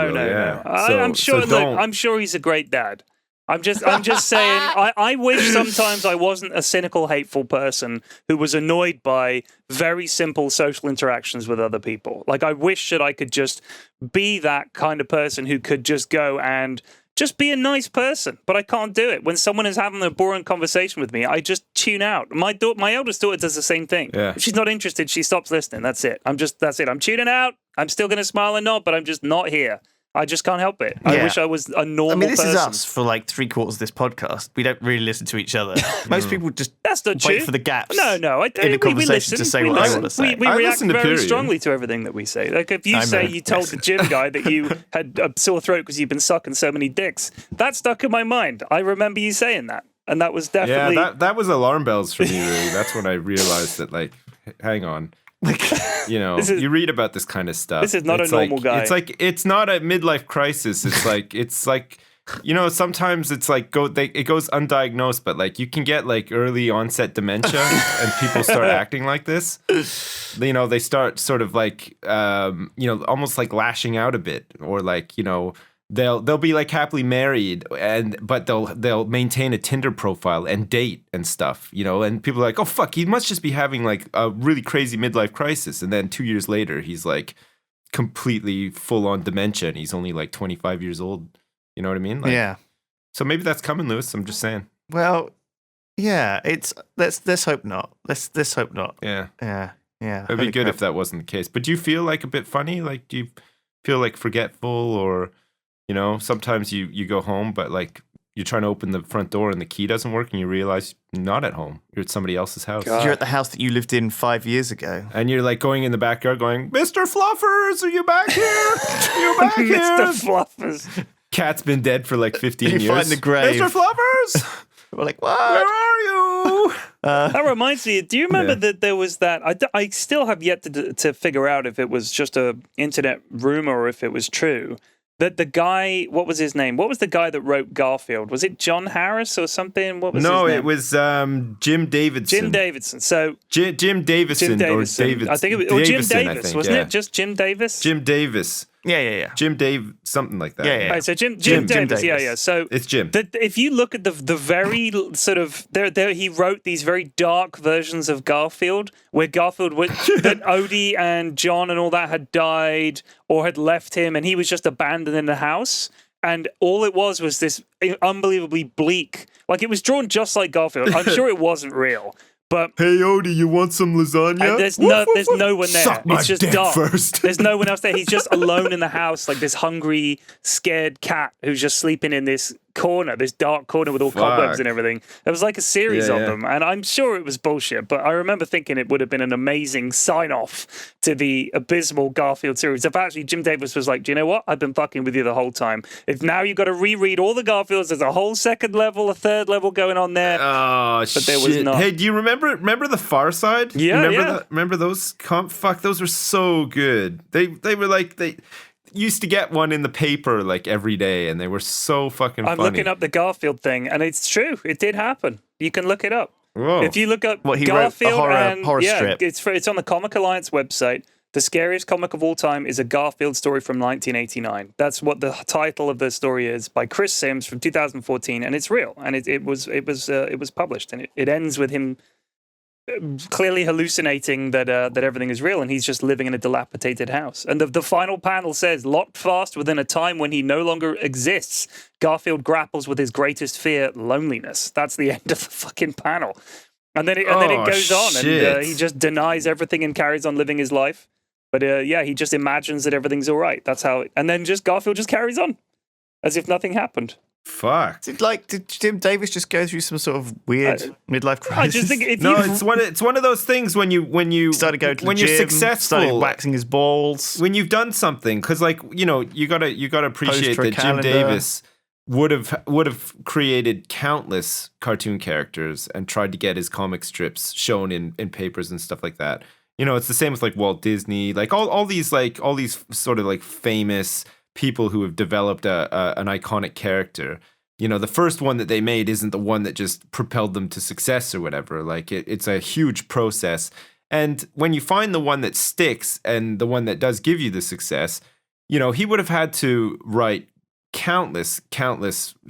I'm sure. Look, I'm sure he's a great dad. I'm just saying, I wish sometimes I wasn't a cynical, hateful person who was annoyed by very simple social interactions with other people. Like, I wish that I could just be that kind of person who could just go and just be a nice person, but I can't do it. When someone is having a boring conversation with me, I just tune out. My eldest daughter does the same thing. Yeah. If she's not interested, she stops listening. That's it. That's it. I'm tuning out. I'm still going to smile and nod, but I'm just not here. I just can't help it. I wish I was a normal person. This is us for like 3/4 of this podcast. We don't really listen to each other. Most people just wait for the gaps. No, in the conversation to say what they want to say. We react very strongly to everything that we say. Like if you say you told the gym guy that you had a sore throat because you've been sucking so many dicks, that stuck in my mind. I remember you saying that, and that was definitely that was alarm bells for me. Really, that's when I realized that. Like, hang on. Like, you know, you read about this kind of stuff. This is not a normal guy. It's like it's not a midlife crisis. It's like sometimes it's like it goes undiagnosed, but like you can get like early onset dementia and people start acting like this. They start sort of like, almost like lashing out a bit, or like, they'll be like happily married but they'll maintain a Tinder profile and date and stuff, and people are like, oh fuck, he must just be having like a really crazy midlife crisis. And then 2 years later, he's like completely full on dementia and he's only like 25 years old. You know what I mean? Like, yeah. So maybe that's coming, Lewis. I'm just saying. Well, yeah, let's hope not. Let's hope not. Yeah. Yeah. Yeah. It'd be good if that wasn't the case. But do you feel like a bit funny? Like, do you feel like forgetful, or, sometimes you go home, but like you're trying to open the front door and the key doesn't work and you realize you're not at home. You're at somebody else's house. God. You're at the house that you lived in 5 years ago. And you're like going in the backyard going, Mr. Fluffers, are you back here? You back here? Mr. Fluffers. Cat's been dead for like 15 years. You find the grave. Mr. Fluffers! We're like, what? Where are you? That reminds me, do you remember that there was that? I still have yet to figure out if it was just a internet rumor or if it was true. That the guy, what was his name? What was the guy that wrote Garfield? Was it John Harris or something? What was his name? It was Jim Davidson. Jim Davidson. So Jim Davison, or David. I think it was, or Jim Davison, Davis, wasn't it? Just Jim Davis? Jim Davis. Yeah. Jim Dave, something like that. Yeah. Right, so Jim Davis. Davis. Yeah. So it's Jim. If you look at the very sort of there, he wrote these very dark versions of Garfield, where Garfield that Odie and John and all that had died or had left him, and he was just abandoned in the house. And all it was this unbelievably bleak. Like, it was drawn just like Garfield. I'm sure it wasn't real. But hey, Odie, you want some lasagna? And there's no one there. Suck my it's just dick dark. First. There's no one else there. He's just alone in the house, like this hungry, scared cat who's just sleeping in this corner, this dark corner with all cobwebs and everything. There was like a series of them, and I'm sure it was bullshit, but I remember thinking it would have been an amazing sign-off to the abysmal Garfield series. If actually Jim Davis was like, do you know what? I've been fucking with you the whole time. If now you've got to reread all the Garfields, there's a whole second level, a third level going on there. Oh, but there was not. Hey, do you remember the Far Side? Yeah, remember those? Fuck, those were so good. They were like, they used to get one in the paper like every day, and they were so fucking funny. I'm looking up the Garfield thing, and it's true. It did happen. You can look it up. Whoa. If you look up he Garfield, wrote a horror strip. It's on the Comic Alliance website. The scariest comic of all time is a Garfield story from 1989. That's what the title of the story is, by Chris Sims from 2014, and it's real. And it was published, and it ends with him clearly hallucinating that everything is real, and he's just living in a dilapidated house. And the final panel says, locked fast within a time when he no longer exists, Garfield grapples with his greatest fear, loneliness. That's the end of the fucking panel. And then it goes on, and he just denies everything and carries on living his life. But he just imagines that everything's all right. That's how and then Garfield just carries on as if nothing happened. Fuck. Did Jim Davis just go through some sort of weird midlife crisis? I just think it's one of those things when you started going to when the you're gym, successful, started waxing his balls. When you've done something, because you gotta appreciate that Jim calendar. Davis would have created countless cartoon characters and tried to get his comic strips shown in papers and stuff like that. It's the same with like Walt Disney, like all these sort of like famous people who have developed an iconic character. The first one that they made isn't the one that just propelled them to success or whatever. Like it's a huge process. And when you find the one that sticks and the one that does give you the success, he would have had to write countless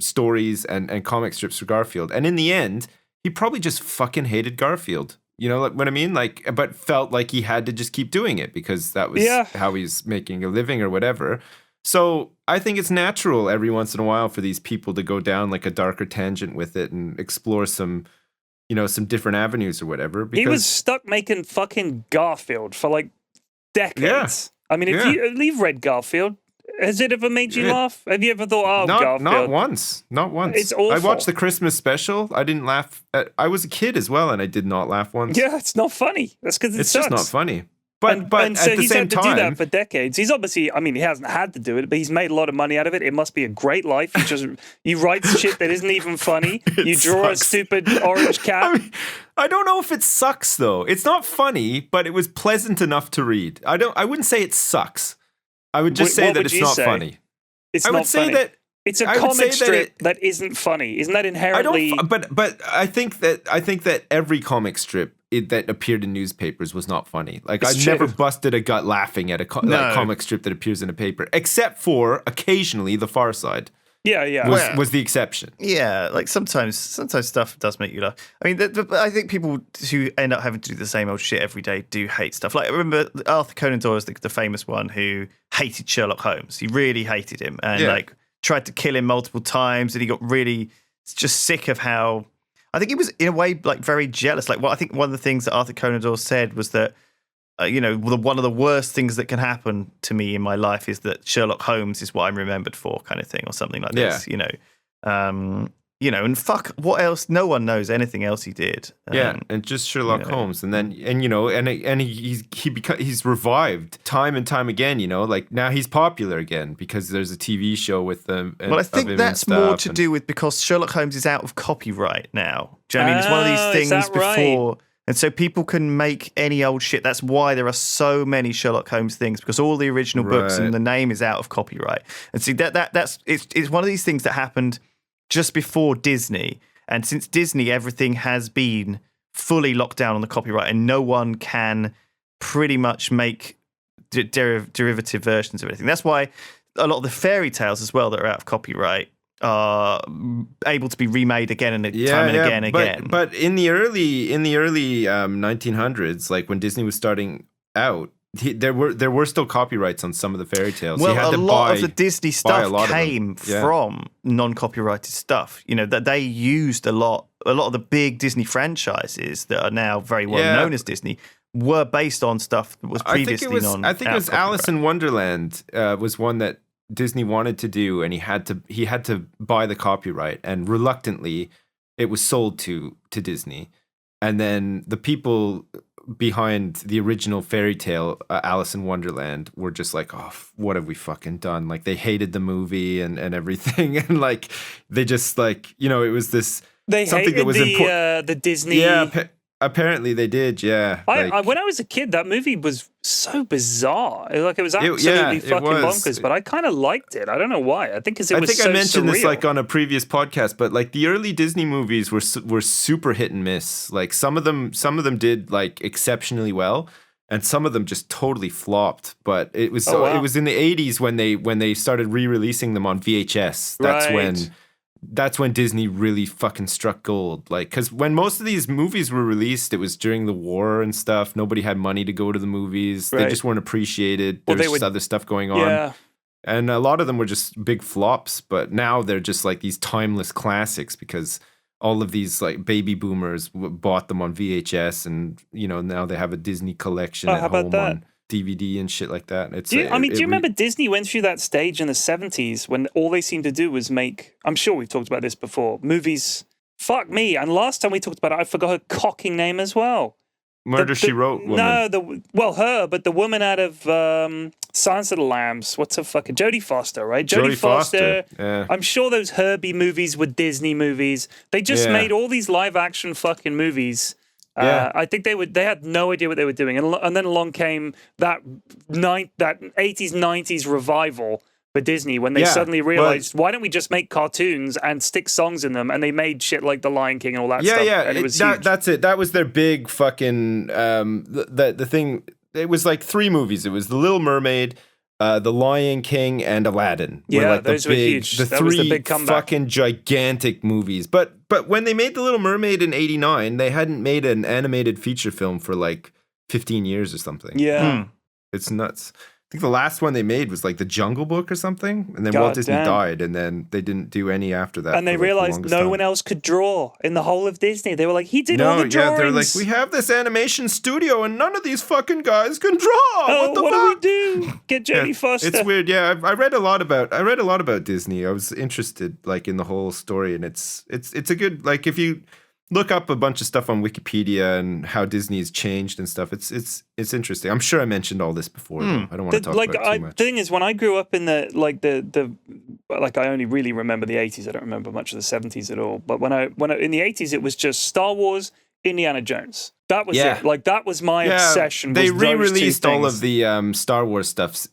stories and comic strips for Garfield. And in the end, he probably just fucking hated Garfield. You know what I mean? Like, but felt like he had to just keep doing it because that was how he's making a living or whatever. So I think it's natural every once in a while for these people to go down like a darker tangent with it and explore some different avenues or whatever. Because he was stuck making fucking Garfield for like decades. Yeah. I mean, if you've read Garfield, has it ever made you laugh? Have you ever thought, Garfield? Not once. It's awful. I watched the Christmas special. I didn't laugh. I was a kid as well, and I did not laugh once. Yeah, it's not funny. That's because it's sucks. just not funny. But and so at the he's same had to time, do that for decades. He's obviously, he hasn't had to do it, but he's made a lot of money out of it. It must be a great life. You write shit that isn't even funny. You draw a stupid orange cat. I don't know if it sucks though. It's not funny, but it was pleasant enough to read. I wouldn't say it sucks. I would just say that it's not funny. It's I not would say funny. that It's a I would say comic strip that isn't funny. Isn't that I inherently? don't. But I think that every comic strip that appeared in newspapers was not funny. Like It's I true. never busted a gut laughing at a comic strip that appears in a paper, except for occasionally The Far Side Yeah. was the exception. Yeah, like sometimes stuff does make you laugh. I mean, I think people who end up having to do the same old shit every day do hate stuff. Like I remember Arthur Conan Doyle was the famous one who hated Sherlock Holmes. He really hated him and like tried to kill him multiple times, and he got really just sick of how. I think he was in a way like very jealous. Like, I think one of the things that Arthur Conan Doyle said was that. One of the worst things that can happen to me in my life is that Sherlock Holmes is what I'm remembered for, kind of thing, or something like this. And fuck, what else? No one knows anything else he did. And just Sherlock Holmes, and then he's revived time and time again. Like now he's popular again because there's a TV show with them. Well, I think that's more to do with because Sherlock Holmes is out of copyright now. Do you know what I mean? It's one of these things before. Right? And so people can make any old shit. That's why there are so many Sherlock Holmes things, because all the original books and the name is out of copyright. And see it's one of these things that happened just before Disney. And since Disney, everything has been fully locked down on the copyright, and no one can pretty much make derivative versions of anything. That's why a lot of the fairy tales as well that are out of copyright are able to be remade again and again. But in the early 1900s, like when Disney was starting out, there were still copyrights on some of the fairy tales. Well, a lot of the Disney stuff came from non-copyrighted stuff. That they used a lot of the big Disney franchises that are now very well known as Disney were based on stuff that was previously I think it was Alice in Wonderland was one that Disney wanted to do, and he had to buy the copyright, and reluctantly it was sold to Disney. And then the people behind the original fairy tale Alice in Wonderland were just like, oh, what have we fucking done? Like they hated the movie and everything, and like they just like it was this something that was important. The Disney. Apparently they did, yeah. When I was a kid, that movie was so bizarre. Like it was absolutely fucking bonkers, but I kind of liked it. I don't know why. I think because it was so I mentioned surreal. this like on a previous podcast, but like the early Disney movies were super hit and miss. Like some of them did like exceptionally well, and some of them just totally flopped. But it was it was in the 80s when they started re-releasing them on VHS. That's when Disney really fucking struck gold. Like, because when most of these movies were released, it was during the war and stuff. Nobody had money to go to the movies. They just weren't appreciated. There was just other stuff going on. Yeah. And a lot of them were just big flops. But now they're just like these timeless classics because all of these like baby boomers bought them on VHS. And, now they have a Disney collection at home on DVD and shit like that. Do you remember Disney went through that stage in the 70s when all they seemed to do was make, I'm sure we've talked about this before, movies, fuck me. And last time we talked about it, I forgot her cocking name as well. Murder, She Wrote woman. No, her, but the woman out of Silence of the Lambs, what's her fucking, Jodie Foster, right? Jodie Foster. Yeah. I'm sure those Herbie movies were Disney movies. They just made all these live action fucking movies. I think they had no idea what they were doing, and then along came that 80s 90s revival for Disney when they suddenly realized, why don't we just make cartoons and stick songs in them? And they made shit like The Lion King and all that stuff. And it was huge. That's it. That was their big fucking the thing. It was like 3 movies. It was The Little Mermaid, The Lion King, and Aladdin. Yeah, those were huge. The 3 fucking gigantic movies. But when they made The Little Mermaid in '89, they hadn't made an animated feature film for like 15 years or something. Yeah. It's nuts. I think the last one they made was like The Jungle Book or something. And then Walt Disney died, and then they didn't do any after that. And they realized no one else could draw in the whole of Disney. They were like, he did all the drawings. They're like, we have this animation studio and none of these fucking guys can draw. What do we do? Get Jodie Foster. It's weird. Yeah, I read a lot about Disney. I was interested like in the whole story, and it's a good, like, if you look up a bunch of stuff on Wikipedia and how Disney has changed and stuff. It's interesting. I'm sure I mentioned all this before. Though. I don't want to talk about it too much. The thing is, when I grew up in the I only really remember the 80s. I don't remember much of the 70s at all. But when I in the 80s, it was just Star Wars, Indiana Jones. That was it. Like that was my obsession. They re-released all of the Star Wars stuff,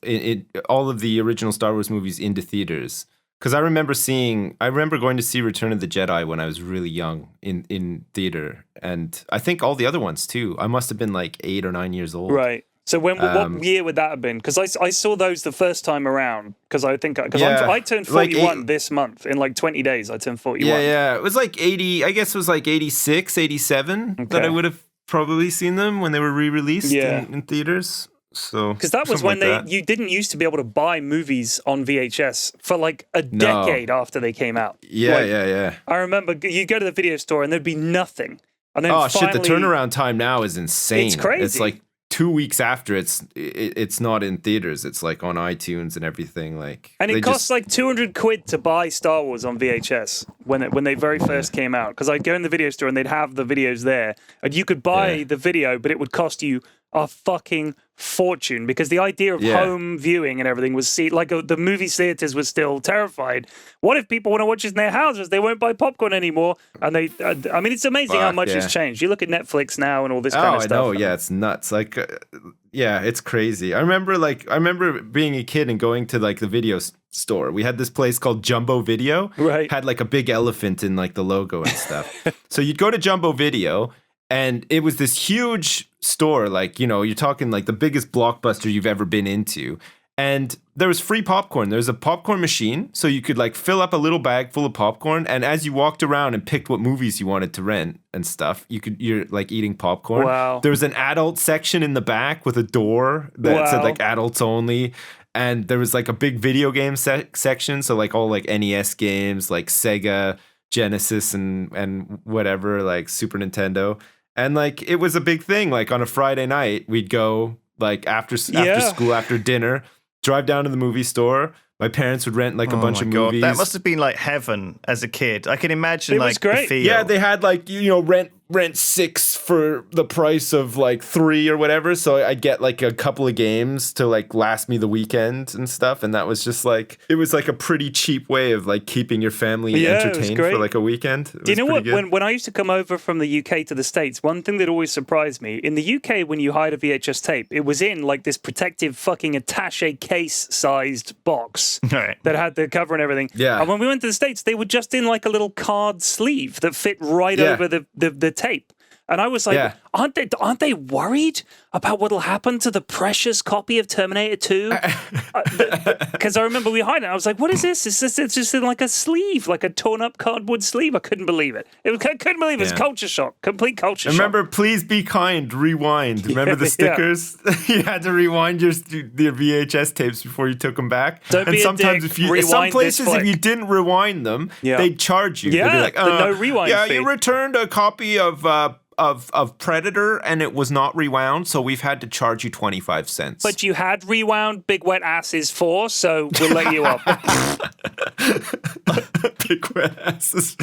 all of the original Star Wars movies into theaters. Because I remember going to see Return of the Jedi when I was really young in theater, and I think all the other ones too. I must have been like 8 or 9 years old. Right. So what year would that have been? Because I saw those the first time around. Because I turned 41 this month. In like 20 days, I turned 41. Yeah. It was like 80. I guess it was like 86, 87 that I would have probably seen them when they were re-released in theaters. So because that was when you didn't used to be able to buy movies on VHS for like a decade after they came out. Yeah. I remember you go to the video store and there'd be nothing. And then the turnaround time now is insane. It's crazy. It's like 2 weeks after it's not in theaters. It's like on iTunes and everything. Like, and it costs like 200 quid to buy Star Wars on VHS when they very first came out. Because I'd go in the video store and they'd have the videos there, and you could buy the video, but it would cost you a fucking fortune, because the idea of home viewing and everything was the movie theaters was still terrified. What if people want to watch it in their houses? They won't buy popcorn anymore. And it's amazing how much has changed. You look at Netflix now and all this kind of stuff. Oh, I know. Yeah, it's nuts. Like, it's crazy. I remember being a kid and going to like the video store. We had this place called Jumbo Video. Right. Had like a big elephant in like the logo and stuff. So you'd go to Jumbo Video, and it was this huge store, like, you're talking like the biggest Blockbuster you've ever been into. And there was free popcorn. There was a popcorn machine, so you could like fill up a little bag full of popcorn, and as you walked around and picked what movies you wanted to rent and stuff, you're like eating popcorn. Wow. There was an adult section in the back with a door that said like adults only. And there was like a big video game section, so like all like NES games, like Sega, Genesis, and whatever, like Super Nintendo. And like it was a big thing. Like on a Friday night, we'd go like after school, after dinner, drive down to the movie store. My parents would rent like a bunch of movies. That must have been like heaven as a kid. I can imagine it was great. the feel. Yeah, they had like, rent 6 for the price of like 3 or whatever. So I'd get like a couple of games to like last me the weekend and stuff. And that was just like, it was like a pretty cheap way of like keeping your family entertained for like a weekend. Do you know what? When I used to come over from the UK to the States, one thing that always surprised me, in the UK, when you hired a VHS tape, it was in like this protective fucking attache case sized box that had the cover and everything. Yeah. And when we went to the States, they were just in like a little card sleeve that fit right over the tape. And I was like, aren't they worried about what'll happen to the precious copy of Terminator 2? Because I remember we hid it. I was like, what is this? It's just in like a sleeve, like a torn up cardboard sleeve. I couldn't believe it. I couldn't believe it. It was culture shock, complete culture shock. Remember, please be kind, rewind. Remember the stickers? You had to rewind your VHS tapes before you took them back. Don't be sometimes a dick. Some places, if you didn't rewind them, they'd charge you. Yeah, they'd be like, the no rewind fee. You returned a copy of Predator and it was not rewound, so we've had to charge you 25 cents. But you had rewound Big Wet Asses 4, so we'll let you off. Big Wet Asses.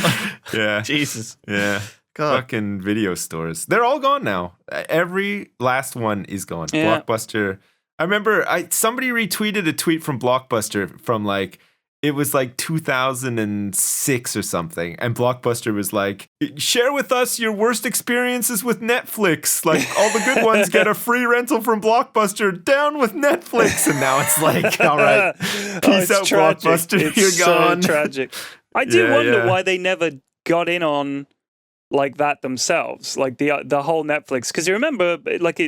Yeah. Jesus. Yeah. God. Fucking video stores. They're all gone now. Every last one is gone. Yeah. Blockbuster. I remember somebody retweeted a tweet from Blockbuster from like, it was like 2006 or something. And Blockbuster was like, share with us your worst experiences with Netflix. Like, all the good ones get a free rental from Blockbuster. Down with Netflix. And now it's like, all right, peace out, tragic. Blockbuster. You're gone. So tragic. I do wonder why they never got in on like that themselves, like the whole Netflix. Because you remember, like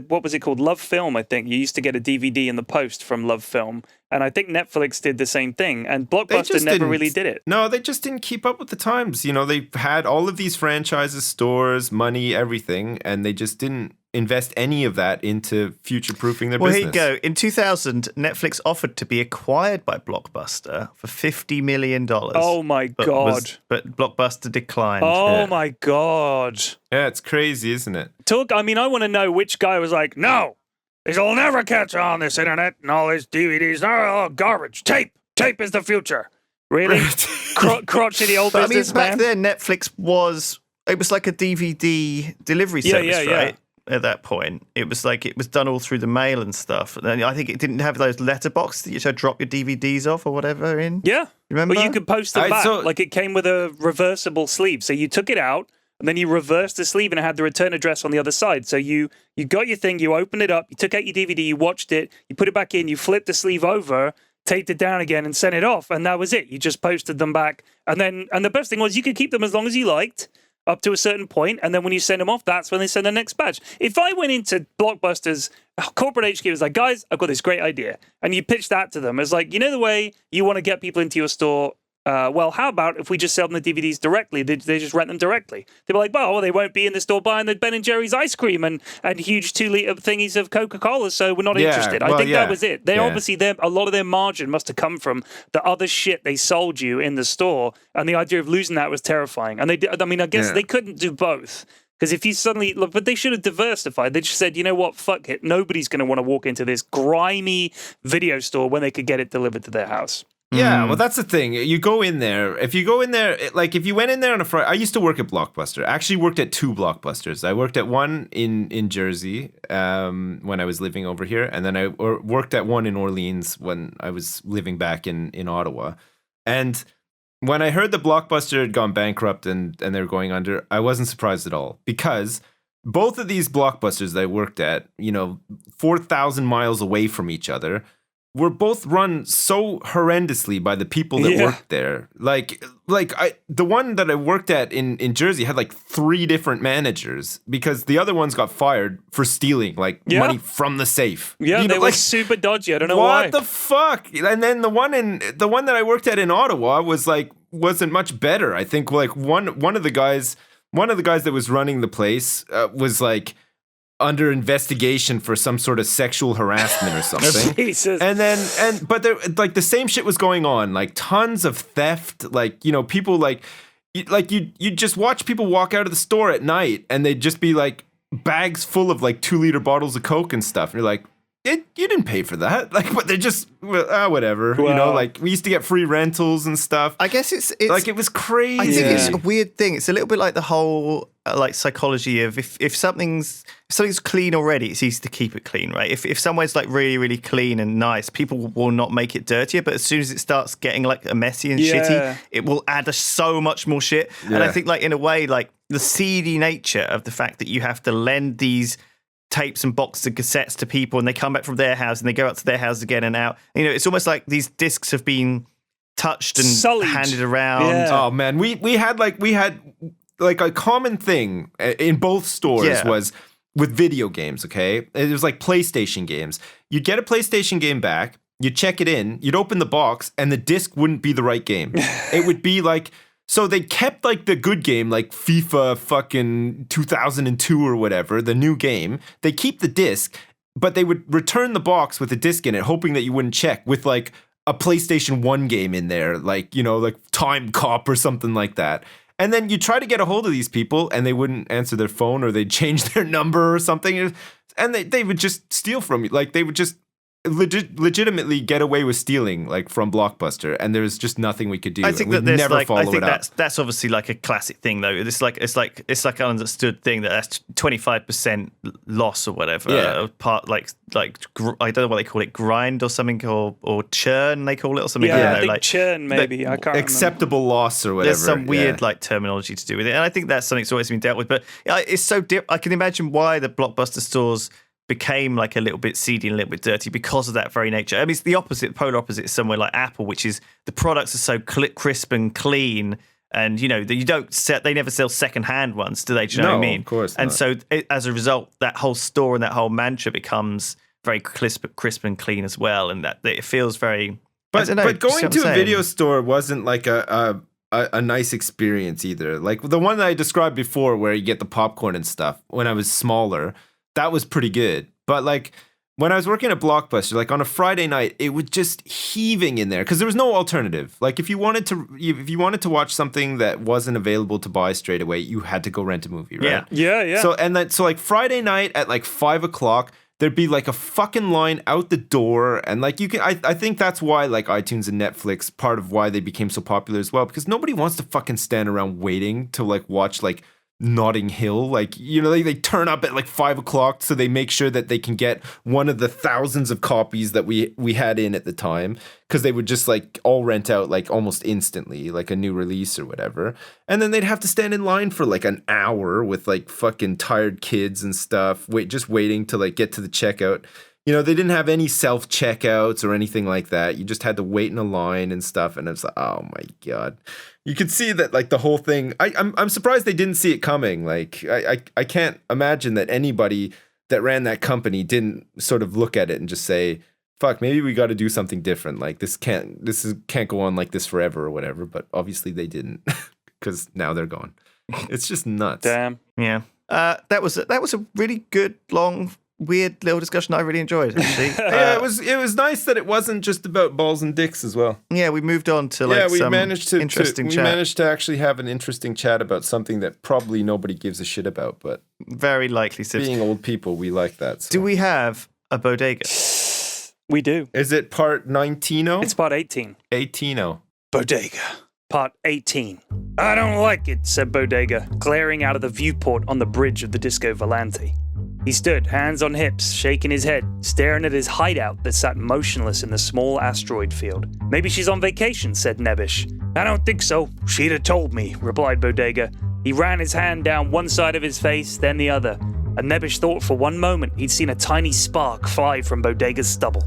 what was it called? Love Film, I think. You used to get a DVD in the post from Love Film. And I think Netflix did the same thing. And Blockbuster never really did it. No, they just didn't keep up with the times. They had all of these franchises, stores, money, everything. And they just didn't invest any of that into future-proofing their business. Well, here you go. In 2000, Netflix offered to be acquired by Blockbuster for $50 million. Oh, my God. But Blockbuster declined. Oh, my God. Yeah, it's crazy, isn't it? I want to know which guy was like, no, this'll never catch on this internet and all these DVDs. They're all garbage. Tape is the future. Really? Crotchety old business, back then, Netflix was like a DVD delivery service, right? At that point, it was like it was done all through the mail and stuff. And I think it didn't have those letterboxes that you should drop your DVDs off or whatever in. Yeah, remember? Well, you could post them back. Like it came with a reversible sleeve, so you took it out and then you reversed the sleeve and it had the return address on the other side. So you got your thing, you opened it up, you took out your DVD, you watched it, you put it back in, you flipped the sleeve over, taped it down again and sent it off, and that was it. You just posted them back, and the best thing was you could keep them as long as you liked, up to a certain point, and then when you send them off, that's when they send the next batch. If I went into Blockbuster's corporate HQ, was like, guys, I've got this great idea, and you pitch that to them as like, the way you want to get people into your store. Well, how about if we just sell them the DVDs directly? They just rent them directly. They'd be like, well, they won't be in the store buying the Ben and Jerry's ice cream and huge 2-liter thingies of Coca-Cola, so we're not interested. I think that was it. Obviously, a lot of their margin must have come from the other shit they sold you in the store, and the idea of losing that was terrifying. And I guess they couldn't do both. Because if you suddenly look, but they should have diversified. They just said, you know what, fuck it. Nobody's going to want to walk into this grimy video store when they could get it delivered to their house. Yeah, well, that's the thing. You go in there. If you go in there, like if you went in there on a Friday, I used to work at Blockbuster. I actually worked at 2 Blockbusters. I worked at one in Jersey when I was living over here, and then I worked at one in Orleans when I was living back in Ottawa. And when I heard the Blockbuster had gone bankrupt and they were going under, I wasn't surprised at all, because both of these Blockbusters that I worked at, 4,000 miles away from each other, were both run so horrendously by the people that worked there. The one that I worked at in Jersey had like 3 different managers, because the other ones got fired for stealing money from the safe. Yeah, they were super dodgy. I don't know why. What the fuck? And then the one that I worked at in Ottawa wasn't much better. I think one of the guys that was running the place was like under investigation for some sort of sexual harassment or something. Jesus. But there, like, the same shit was going on, like tons of theft, people you just watch people walk out of the store at night and they'd just be like bags full of like 2-liter bottles of Coke and stuff. And you're like, you didn't pay for that. But they're just, whatever. Wow. We used to get free rentals and stuff. I guess it's like, it was crazy. I think it's a weird thing. It's a little bit like the whole psychology of if something's clean already, it's easy to keep it clean, right? If somewhere's like really, really clean and nice, people will not make it dirtier. But as soon as it starts getting like a messy and shitty, it will add so much more shit. Yeah. And I think, like, in a way, like the seedy nature of the fact that you have to lend these tapes and boxes and cassettes to people, and they come back from their house and they go out to their house again and out. It's almost like these discs have been touched and sullied, handed around. Yeah. Oh man, we had a common thing in both stores was with video games. Okay, it was like PlayStation games. You'd get a PlayStation game back, you'd check it in, you'd open the box, and the disc wouldn't be the right game. It would be like. So they kept like the good game, like FIFA fucking 2002 or whatever, the new game. They keep the disc, but they would return the box with a disc in it, hoping that you wouldn't check, with like a PlayStation 1 game in there, like Time Cop or something like that. And then you try to get a hold of these people and they wouldn't answer their phone, or they'd change their number or something. And they would just steal from you. Like, they would just legitimately get away with stealing, like, from Blockbuster, and there's just nothing we could do. I think We'd that never follow it up. That's obviously like a classic thing, though. It's like an understood thing that's 25% loss or whatever. Yeah. Part like I don't know what they call it, grind or something, or churn they call it, or something. Yeah, I think like churn maybe. I can't acceptable remember. loss or whatever. There's some weird like terminology to do with it, and I think that's something that's always been dealt with. But it's so I can imagine why the Blockbuster stores became like a little bit seedy and a little bit dirty because of that very nature. I mean, it's the opposite, polar opposite, somewhere like Apple, which is the products are so crisp and clean, and they never sell secondhand ones, do they? Do you know what I mean? Of course and not. so as a result, that whole store and that whole mantra becomes very crisp and clean as well, and that it feels very. But going to a video store wasn't like a nice experience either. Like the one that I described before, where you get the popcorn and stuff. When I was smaller, that was pretty good. But like when I was working at Blockbuster, like on a Friday night, it was just heaving in there because there was no alternative. Like if you wanted to watch something that wasn't available to buy straight away, you had to go rent a movie, right? Yeah. So like Friday night at like 5:00, there'd be like a fucking line out the door, and like I think that's why like iTunes and Netflix, part of why they became so popular as well, because nobody wants to fucking stand around waiting to like watch like Notting Hill. Like, they turn up at like 5:00, so they make sure that they can get one of the thousands of copies that we had in at the time, because they would just like all rent out like almost instantly, like a new release or whatever. And then they'd have to stand in line for like an hour with like fucking tired kids and stuff, waiting to like get to the checkout. they didn't have any self-checkouts or anything like that. You just had to wait in a line and stuff. And it's like, oh my God. You could see that, like, the whole thing. I'm surprised they didn't see it coming. Like, I can't imagine that anybody that ran that company didn't sort of look at it and just say, fuck, maybe we got to do something different. Like, this can't go on like this forever or whatever. But obviously they didn't, because now they're gone. It's just nuts. Damn. Yeah. That was a really good, long, weird little discussion I really enjoyed, actually. Yeah, it was nice that it wasn't just about balls and dicks as well. Yeah, we moved on to interesting chat. We managed to actually have an interesting chat about something that probably nobody gives a shit about, but very likely being old people, we like that. So. Do we have a bodega? We do. Is it part 19? It's part 18. 18. Bodega. Part 18. I don't like it, said Bodega, glaring out of the viewport on the bridge of the Disco Volante. He stood, hands on hips, shaking his head, staring at his hideout that sat motionless in the small asteroid field. Maybe she's on vacation, said Nebish. I don't think so. She'd have told me, replied Bodega. He ran his hand down one side of his face, then the other, and Nebish thought for one moment he'd seen a tiny spark fly from Bodega's stubble.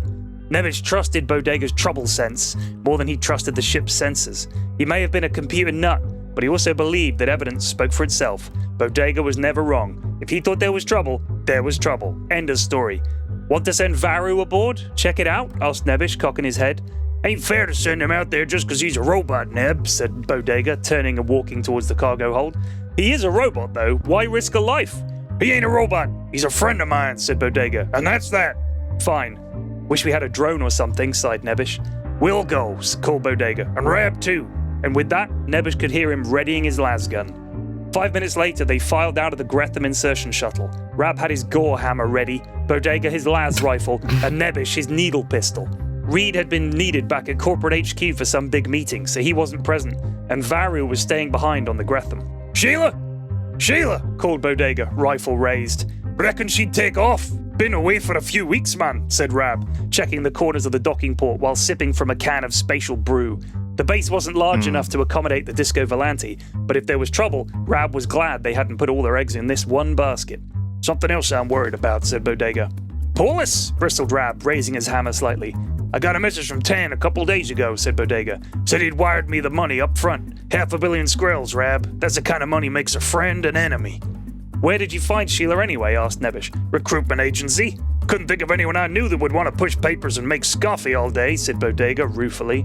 Nebish trusted Bodega's trouble sense more than he trusted the ship's sensors. He may have been a computer nut, but he also believed that evidence spoke for itself. Bodega was never wrong. If he thought there was trouble, there was trouble. End of story. Want to send Varu aboard? Check it out? Asked Nebish, cocking his head. Ain't fair to send him out there just because he's a robot, Neb, said Bodega, turning and walking towards the cargo hold. He is a robot, though. Why risk a life? He ain't a robot. He's a friend of mine, said Bodega, and that's that. Fine. Wish we had a drone or something, sighed Nebish. We'll go, called Bodega, and Rab too. And with that, Nebish could hear him readying his las gun. 5 minutes later, they filed out of the Gretham insertion shuttle. Rab had his gore hammer ready, Bodega his las rifle, and Nebish his needle pistol. Reed had been needed back at corporate HQ for some big meeting, so he wasn't present, and Varu was staying behind on the Gretham. Sheila, called Bodega, rifle raised. Reckon she'd take off. Been away for a few weeks, man, said Rab, checking the corners of the docking port while sipping from a can of spatial brew. The base wasn't large enough to accommodate the Disco Volante, but if there was trouble, Rab was glad they hadn't put all their eggs in this one basket. Something else I'm worried about, said Bodega. Police, bristled Rab, raising his hammer slightly. I got a message from Tan a couple days ago, said Bodega. Said he'd wired me the money up front. 500 million squirrels, Rab. That's the kind of money makes a friend an enemy. Where did you find Sheila anyway? Asked Nebish. Recruitment agency. Couldn't think of anyone I knew that would want to push papers and make scoffy all day, said Bodega ruefully.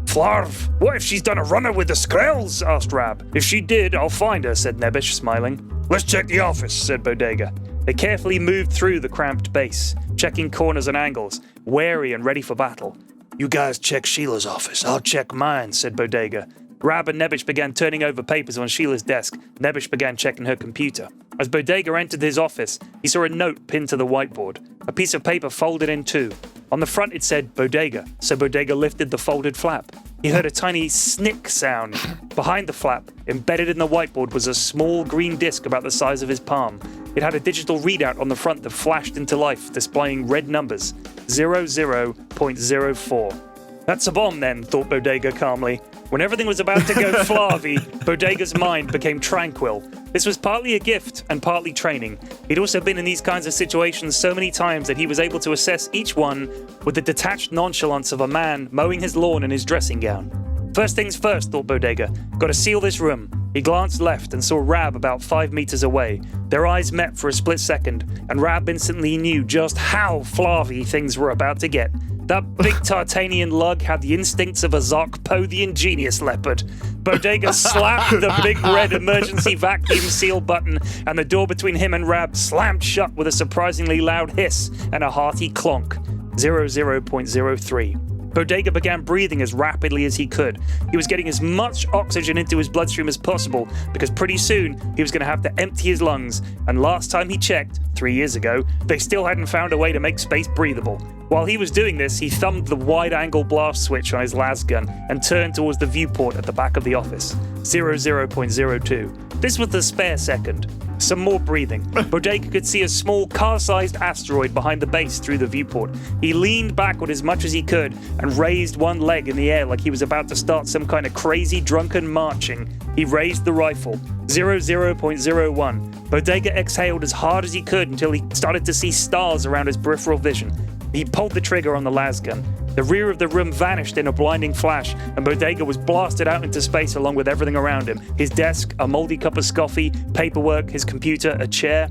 Flarv, what if she's done a runner with the Skrells? Asked Rab. If she did, I'll find her, said Nebish, smiling. Let's check the office, said Bodega. They carefully moved through the cramped base, checking corners and angles, wary and ready for battle. You guys check Sheila's office, I'll check mine, said Bodega. Rab and Nebish began turning over papers on Sheila's desk. Nebish began checking her computer. As Bodega entered his office, he saw a note pinned to the whiteboard, a piece of paper folded in two. On the front it said Bodega, so Bodega lifted the folded flap. He heard a tiny snick sound. Behind the flap, embedded in the whiteboard, was a small green disc about the size of his palm. It had a digital readout on the front that flashed into life, displaying red numbers, 00.04. That's a bomb then, thought Bodega calmly. When everything was about to go flavy, Bodega's mind became tranquil. This was partly a gift and partly training. He'd also been in these kinds of situations so many times that he was able to assess each one with the detached nonchalance of a man mowing his lawn in his dressing gown. First things first, thought Bodega. Got to seal this room. He glanced left and saw Rab about 5 meters away. Their eyes met for a split second, and Rab instantly knew just how flavy things were about to get. That big Tartanian lug had the instincts of a Zarkpo the ingenious leopard. Bodega slapped the big red emergency vacuum seal button, and the door between him and Rab slammed shut with a surprisingly loud hiss and a hearty clonk. 00.03. Bodega began breathing as rapidly as he could. He was getting as much oxygen into his bloodstream as possible because pretty soon he was going to have to empty his lungs, and last time he checked, 3 years ago, they still hadn't found a way to make space breathable. While he was doing this, he thumbed the wide-angle blast switch on his las gun and turned towards the viewport at the back of the office. 00.02. This was the spare second. Some more breathing. Bodega could see a small car-sized asteroid behind the base through the viewport. He leaned backward as much as he could and raised one leg in the air like he was about to start some kind of crazy drunken marching. He raised the rifle. 00.01. Bodega exhaled as hard as he could until he started to see stars around his peripheral vision. He pulled the trigger on the lasgun. The rear of the room vanished in a blinding flash, and Bodega was blasted out into space along with everything around him. His desk, a moldy cup of coffee, paperwork, his computer, a chair.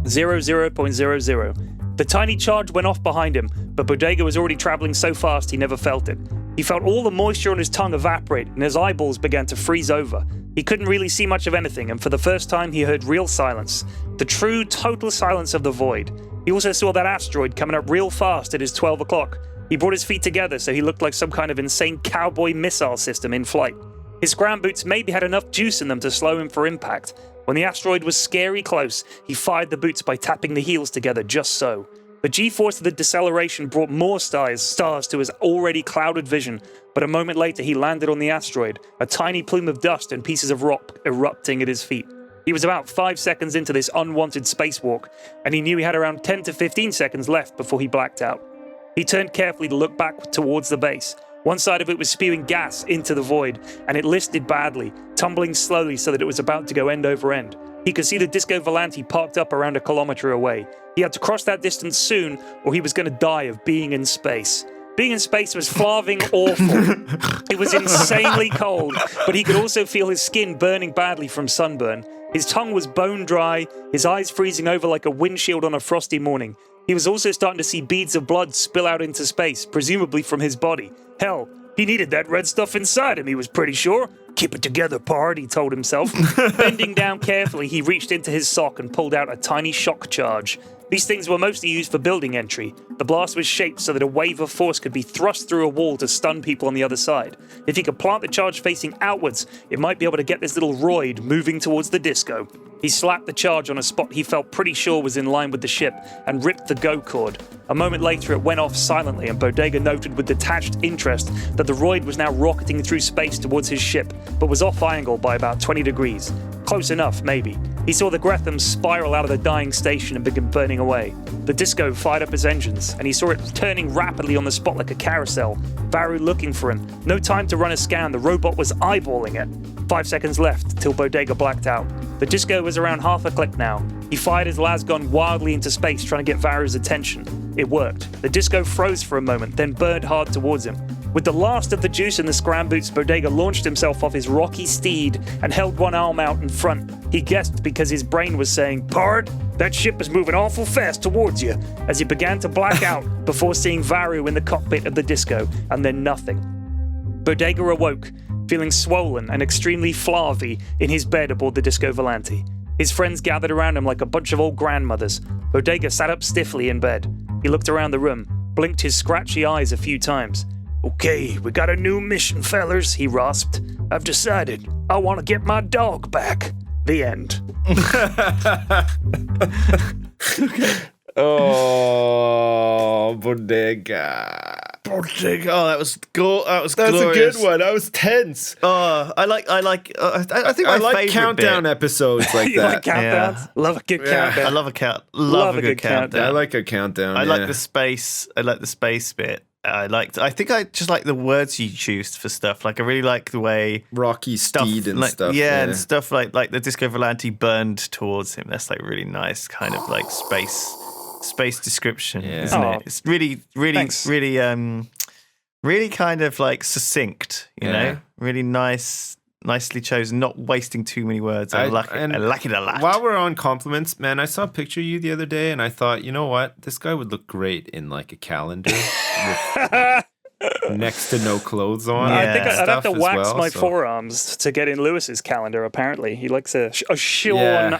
00.00. The tiny charge went off behind him, but Bodega was already traveling so fast he never felt it. He felt all the moisture on his tongue evaporate, and his eyeballs began to freeze over. He couldn't really see much of anything, and for the first time he heard real silence. The true, total silence of the void. He also saw that asteroid coming up real fast at his 12 o'clock. He brought his feet together so he looked like some kind of insane cowboy missile system in flight. His scram boots maybe had enough juice in them to slow him for impact. When the asteroid was scary close, he fired the boots by tapping the heels together just so. The G-force of the deceleration brought more stars to his already clouded vision, but a moment later he landed on the asteroid, a tiny plume of dust and pieces of rock erupting at his feet. He was about 5 seconds into this unwanted spacewalk, and he knew he had around 10 to 15 seconds left before he blacked out. He turned carefully to look back towards the base. One side of it was spewing gas into the void, and it listed badly, tumbling slowly so that it was about to go end over end. He could see the Disco Volante parked up around a kilometer away. He had to cross that distance soon, or he was going to die of being in space. Being in space was flarving awful. It was insanely cold, but he could also feel his skin burning badly from sunburn. His tongue was bone dry, his eyes freezing over like a windshield on a frosty morning. He was also starting to see beads of blood spill out into space, presumably from his body. Hell, he needed that red stuff inside him, he was pretty sure. Keep it together, pard, he told himself. Bending down carefully, he reached into his sock and pulled out a tiny shock charge. These things were mostly used for building entry. The blast was shaped so that a wave of force could be thrust through a wall to stun people on the other side. If he could plant the charge facing outwards, it might be able to get this little roid moving towards the disco. He slapped the charge on a spot he felt pretty sure was in line with the ship and ripped the go cord. A moment later, it went off silently, and Bodega noted with detached interest that the roid was now rocketing through space towards his ship, but was off angle by about 20 degrees. Close enough, maybe. He saw the Gretham spiral out of the dying station and begin burning away. The disco fired up his engines, and he saw it turning rapidly on the spot like a carousel. Varu looking for him. No time to run a scan, the robot was eyeballing it. 5 seconds left till Bodega blacked out. The disco was around half a click now. He fired his lasgun wildly into space, trying to get Varu's attention. It worked. The disco froze for a moment, then burned hard towards him. With the last of the juice in the scram boots, Bodega launched himself off his rocky steed and held one arm out in front. He guessed because his brain was saying, "Pard, that ship is moving awful fast towards you," as he began to black out before seeing Varu in the cockpit of the disco, and then nothing. Bodega awoke, feeling swollen and extremely flarvy in his bed aboard the Disco Volante. His friends gathered around him like a bunch of old grandmothers. Bodega sat up stiffly in bed. He looked around the room, blinked his scratchy eyes a few times. "Okay, we got a new mission, fellers," he rasped. "I've decided I want to get my dog back." The end. Oh, Bodega. Bodega. Oh, that was glorious. That's a good one. I was tense. I think my like favorite countdown bit. episodes like You that. like countdowns? Yeah. Love a good Yeah. countdown. I love a good countdown. I like a countdown. I like the space. I like the space bit. I think I just like the words you choose for stuff. Like I really like the way Rocky stuff Steed and like, stuff. Yeah, and stuff like the Disco Volante burned towards him. That's like really nice, kind of like space description, isn't Oh. it? It's really, Thanks. really kind of like succinct. You Yeah. know, really nicely chosen, not wasting too many words. I like it a lot. While we're on compliments, man, I saw a picture of you the other day, and I thought, you know what, this guy would look great in like a calendar with next to no clothes on. Yeah. I think I'd have to stuff as wax well, my so- forearms to get in Lewis's calendar, apparently. He likes a shorn yeah.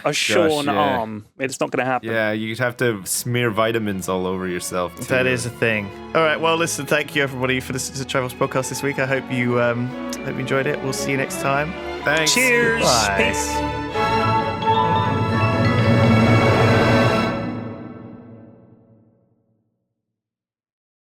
arm. It's not going to happen. Yeah, you'd have to smear vitamins all over yourself. Too. That is a thing. All right. Well, listen. Thank you everybody for listening to the Triforce Podcast this week. I hope you enjoyed it. We'll see you next time. Thanks. Cheers. Bye. Peace.